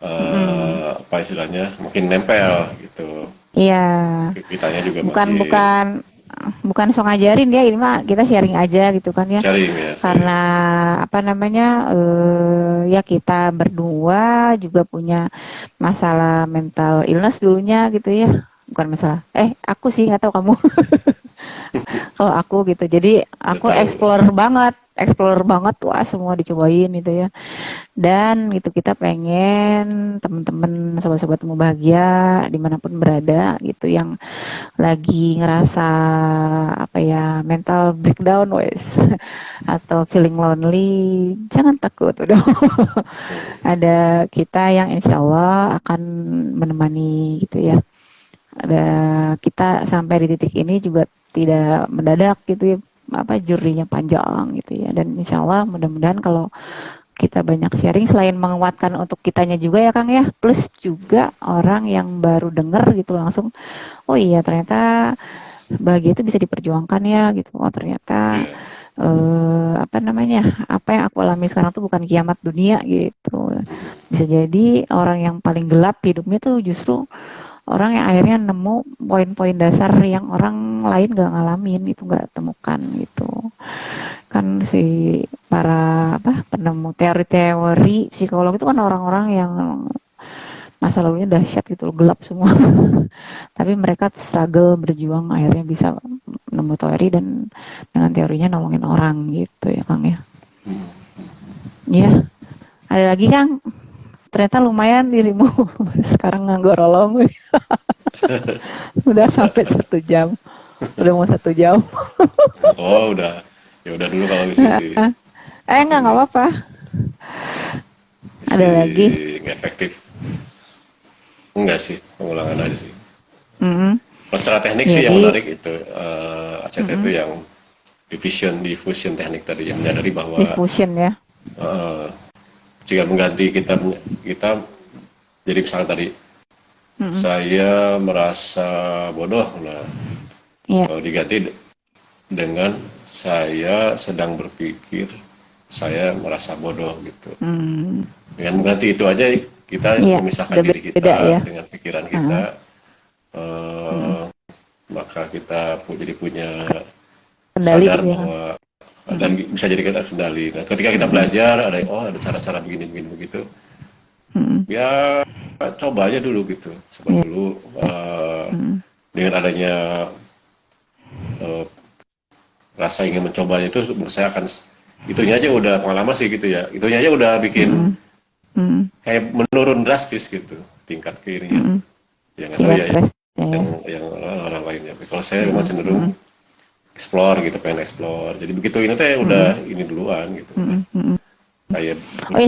apa istilahnya mungkin nempel gitu. Iya. Kitanya juga bukan so ngajarin ya, ini mah kita sharing aja gitu kan ya. Sharing ya. Karena apa namanya ya kita berdua juga punya masalah mental illness dulunya gitu ya. Bukan masalah. Aku sih nggak tahu kamu. Kalau aku gitu. Jadi aku explore banget, wah semua dicobain gitu ya. Dan gitu kita pengen teman-teman sobat-sobat mau bahagia dimanapun berada gitu yang lagi ngerasa apa ya mental breakdown wes atau feeling lonely, jangan takut udah. Ada kita yang insya Allah akan menemani gitu ya. Ada kita sampai di titik ini juga tidak mendadak gitu ya, apa jurinya panjang gitu ya, dan insya Allah mudah-mudahan kalau kita banyak sharing selain menguatkan untuk kitanya juga ya Kang ya, plus juga orang yang baru dengar gitu langsung oh iya ternyata bahagia itu bisa diperjuangkan ya gitu, oh ternyata apa namanya apa yang aku alami sekarang tuh bukan kiamat dunia gitu, bisa jadi orang yang paling gelap hidupnya tuh justru orang yang akhirnya nemu poin-poin dasar yang orang lain gak ngalamin, itu gak temukan gitu. Kan si para penemu teori-teori psikolog itu kan orang-orang yang masa lalunya dahsyat gitu loh, gelap semua. Tapi mereka struggle, berjuang, akhirnya bisa nemu teori dan dengan teorinya nolongin orang gitu ya Kang ya. Iya. Ada lagi Kang? Ternyata lumayan dirimu sekarang nganggorolong. Udah sampai 1 jam. Udah mau 1 jam. Oh udah. Ya udah dulu kalau bisa sih. Enggak apa-apa. Ada lagi? Nggak efektif. Enggak sih, pengulangan aja sih. Kalau secara teknik jadi, sih yang menarik itu ACT itu yang diffusion teknik tadi yang menyadari bahwa diffusion ya. Jika mengganti kita jadi misalnya tadi saya merasa bodoh, nah kalau diganti dengan saya sedang berpikir saya merasa bodoh gitu. Dengan mengganti itu aja kita memisahkan diri kita dengan pikiran kita, maka kita jadi punya kendali, sadar bahwa dan bisa jadi kita kendali. Nah, ketika kita belajar ada cara-cara begini begitu, ya coba aja dulu gitu, dulu dengan adanya rasa ingin mencobanya itu, saya akan itunya aja udah pengalaman sih gitu ya, itunya aja udah bikin kayak menurun drastis gitu tingkat kirinya. Yang nggak tahu ya, yang orang lainnya. Kalau saya memang cenderung explore gitu, pengen explore. Jadi begitu ini teh udah ini duluan gitu. Kayak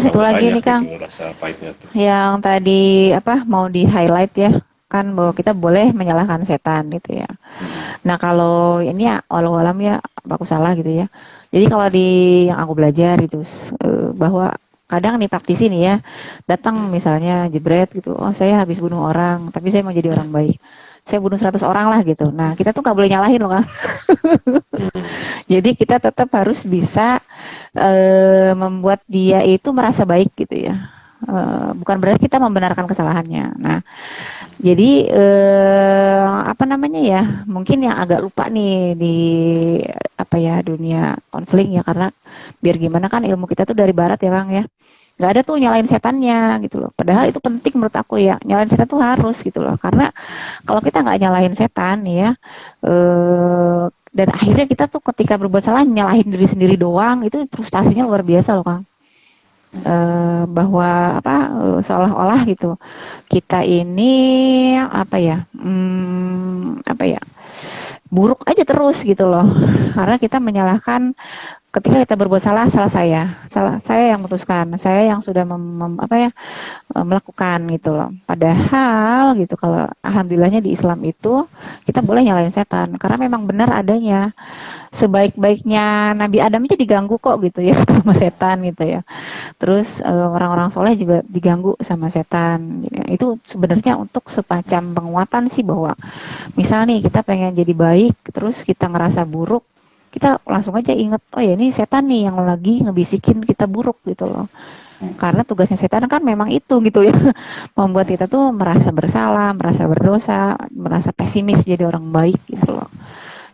satu lagi nih Kang, gitu, rasa pahitnya tuh. Yang tadi mau di highlight ya, kan bahwa kita boleh menyalahkan setan gitu ya. Nah kalau ini ya walau alam ya aku salah gitu ya. Jadi kalau di yang aku belajar itu bahwa kadang nih praktisi nih ya datang misalnya jebret gitu, oh saya habis bunuh orang tapi saya mau jadi orang baik, saya bunuh 100 orang lah gitu. Nah kita tuh nggak boleh nyalahin loh Kang. Jadi kita tetap harus bisa membuat dia itu merasa baik gitu ya. Bukan berarti kita membenarkan kesalahannya. Nah jadi apa namanya ya, mungkin yang agak lupa nih di dunia konseling ya, karena biar gimana kan ilmu kita tuh dari barat ya Kang ya, nggak ada tuh nyalain setannya gitu loh, padahal itu penting menurut aku ya, nyalain setan tuh harus gitu loh, karena kalau kita nggak nyalain setan ya dan akhirnya kita tuh ketika berbuat salah nyalahin diri sendiri doang, itu frustasinya luar biasa loh Kang. Bahwa seolah-olah gitu kita ini buruk aja terus gitu loh, karena kita menyalahkan ketika kita berbuat salah, salah saya yang memutuskan, saya yang sudah melakukan gitu loh. Padahal gitu, kalau alhamdulillahnya di Islam itu kita boleh nyalain setan karena memang benar adanya. Sebaik-baiknya Nabi Adam itu diganggu kok gitu ya sama setan gitu ya. Terus orang-orang soleh juga diganggu sama setan. Itu sebenarnya untuk semacam penguatan sih, bahwa misal nih kita pengen jadi baik, terus kita ngerasa buruk, kita langsung aja inget, oh ya ini setan nih yang lagi ngebisikin kita buruk gitu loh. Karena tugasnya setan kan memang itu gitu ya, membuat kita tuh merasa bersalah, merasa berdosa, merasa pesimis jadi orang baik gitu loh.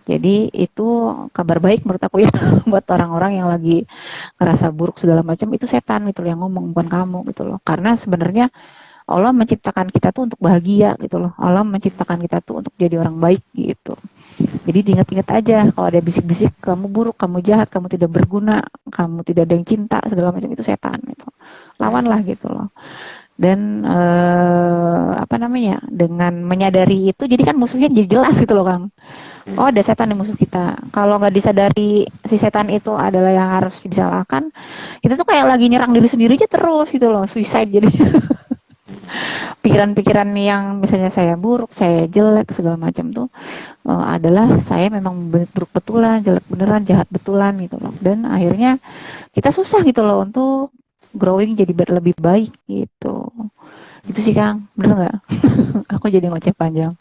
Jadi itu kabar baik menurut aku ya buat orang-orang yang lagi ngerasa buruk segala macam, itu setan gitu loh yang ngomong, bukan kamu gitu loh. Karena sebenarnya Allah menciptakan kita tuh untuk bahagia gitu loh. Allah menciptakan kita tuh untuk jadi orang baik gitu. Jadi diingat-ingat aja kalau ada bisik-bisik kamu buruk, kamu jahat, kamu tidak berguna, kamu tidak ada yang cinta segala macam, itu setan gitu. Lawanlah gitu loh. Dan dengan menyadari itu, jadi kan musuhnya jadi jelas gitu loh Kang. Oh ada setan di musuh kita. Kalau nggak disadari si setan itu adalah yang harus disalahkan, kita tuh kayak lagi nyerang diri sendiri aja terus gitu loh, suicide jadi. Pikiran-pikiran yang misalnya saya buruk, saya jelek segala macam tuh adalah saya memang buruk betulan, jelek beneran, jahat betulan gitu loh. Dan akhirnya kita susah gitu loh untuk growing jadi lebih baik gitu. Itu sih Kang, bener nggak? Aku jadi ngoceh panjang.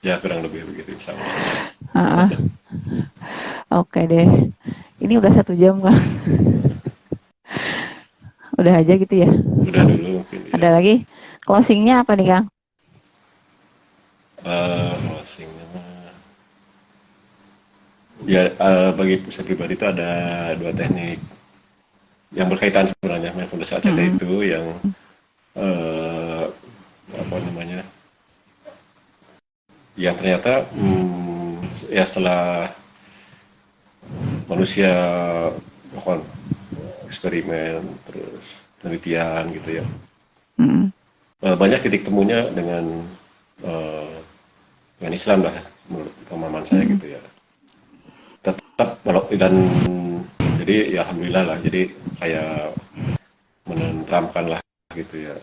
Ya kurang lebih begitu insya Allah. Oke deh. Ini udah 1 jam Kang. Udah aja gitu ya. Udah dulu mungkin. Ada lagi? Closingnya apa nih Kang? Closingnya ya, bagi saya pribadi itu ada 2 teknik yang berkaitan sebenarnya mindfulness ACT itu yang yang ternyata ya setelah manusia melakukan eksperimen terus penelitian gitu ya, banyak titik temunya dengan Islam lah menurut pemahaman saya gitu ya. Tetap dan jadi ya alhamdulillah lah, jadi kayak menenteramkan lah gitu ya.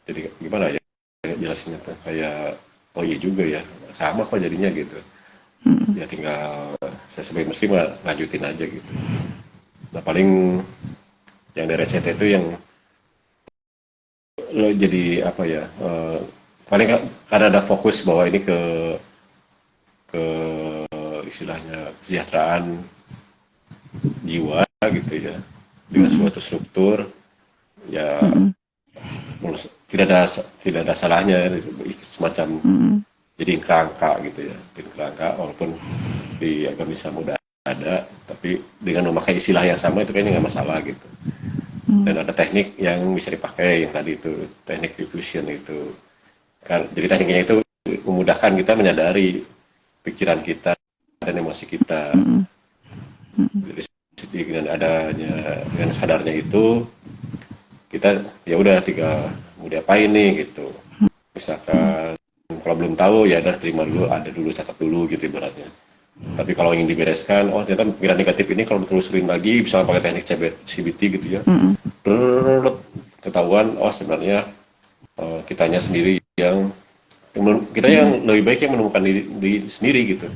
Jadi gimana ya jelasinnya tuh, kayak oh iya juga ya, sama kok jadinya gitu. Ya tinggal saya sebagai muslim lanjutin aja gitu. Nah paling yang dari CT itu yang lo jadi apa ya, paling karena ada fokus bahwa ini ke istilahnya kesejahteraan jiwa gitu ya, dengan suatu struktur ya. Tidak ada salahnya semacam jadi kerangka gitu ya, kerangka walaupun di agama Islam udah ada, tapi dengan memakai istilah yang sama itu kayaknya nggak masalah gitu. Dan ada teknik yang bisa dipakai yang tadi itu teknik diffusion itu kan, jadi tekniknya itu memudahkan kita menyadari pikiran kita dan emosi kita. Jadi dengan sadarnya itu kita ya udah tinggal mau diapain nih gitu. Misalkan kalau belum tahu ya udah terima dulu, ada dulu, catat dulu gitu ibaratnya. Tapi kalau ingin dibereskan, oh ternyata pikiran negatif ini kalau ditelusurin lagi bisa pakai teknik CBT gitu ya. Ketahuan oh sebenarnya kitanya sendiri yang lebih baik yang menemukan diri sendiri gitu.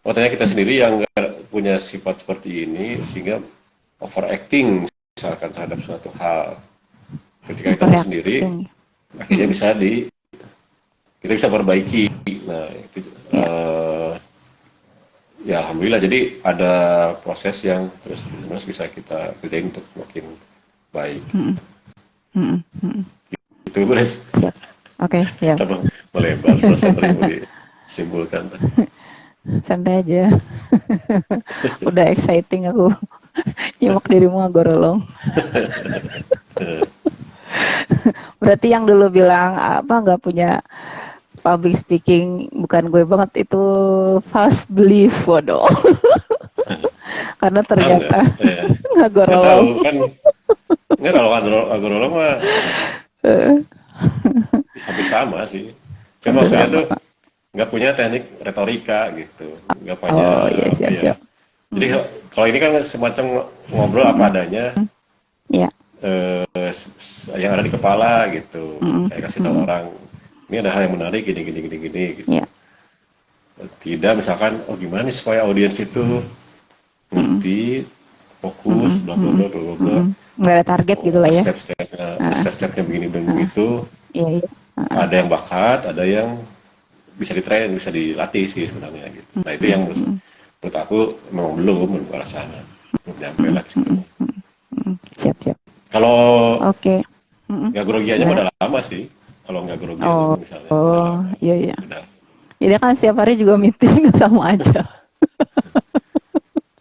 Oh ternyata kita sendiri yang punya sifat seperti ini sehingga overacting misalkan terhadap suatu hal. Ketika kita sendiri akhirnya kita bisa perbaiki. Nah itu ya alhamdulillah, jadi ada proses yang terus bisa kita kerjain untuk makin baik. Itu boleh. Oke, ya. Kita melebar terus yang disimpulkan. Santai aja. Udah exciting aku. Nyimak dirimu agorolong. Berarti yang dulu bilang nggak punya public speaking bukan gue banget, itu false belief, waduh. Karena ternyata ngagorolong. Nggak kalau agorolong mah hampir sama sih. Cuma maksudnya tuh nggak punya teknik retorika gitu, nggak punya Oh iya, apa siap ya. siap. Jadi Mm, kalau ini kan semacam ngobrol apa adanya, Iya. yang ada di kepala gitu. Mm, Saya kasih tahu mm, orang, ini ada hal yang menarik gini gini gini gini gitu. Iya. Tidak misalkan, oh gimana nih supaya audiens itu Mm, ngerti, fokus, mm, bla bla mm, bla bla bla bla. mm. Nggak ada target gitu Oh, lah ya. Ah, step-stepnya begini dan ah, begitu. iya iya. Ah, Ada yang bakat, ada yang bisa ditrain, bisa dilatih sih sebenarnya gitu. Nah itu yang mm, menurut aku memang belum ke arah sana, belum nyampe mm, lah ke situ. mm, siap siap. Kalau Oke. Mm, nggak grogi aja mah gimana? udah lama sih. Kalau nggak grogi aja Oh, mah misalnya udah oh, lama. iya iya. Udah Jadi kan setiap hari juga meeting sama aja.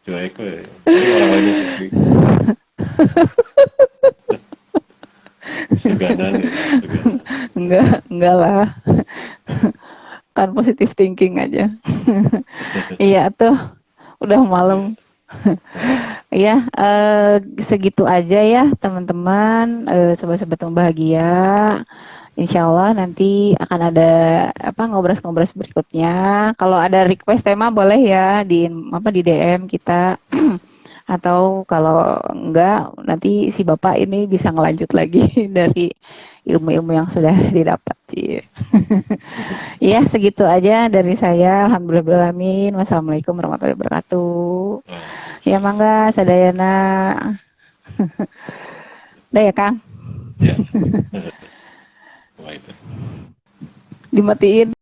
cuek we. Jadi orang lainnya sih suganan ya, suganan. Enggak lah. Kan positive thinking aja. Iya tuh, udah malam. Ya. Nah, Iya, segitu aja ya teman-teman, sobat-sobat yang bahagia. Insya Allah nanti akan ada apa ngobras-ngobras berikutnya. Kalau ada request tema boleh ya di DM kita. Atau kalau enggak nanti si Bapak ini bisa ngelanjut lagi dari ilmu-ilmu yang sudah didapat. Cie. Iya, segitu aja dari saya. Alhamdulillahirrahmanirrahim. Wassalamualaikum warahmatullahi wabarakatuh. Ya sama. mangga sadayana. Udah ya Kang, Ya. Wah itu. dimatiin.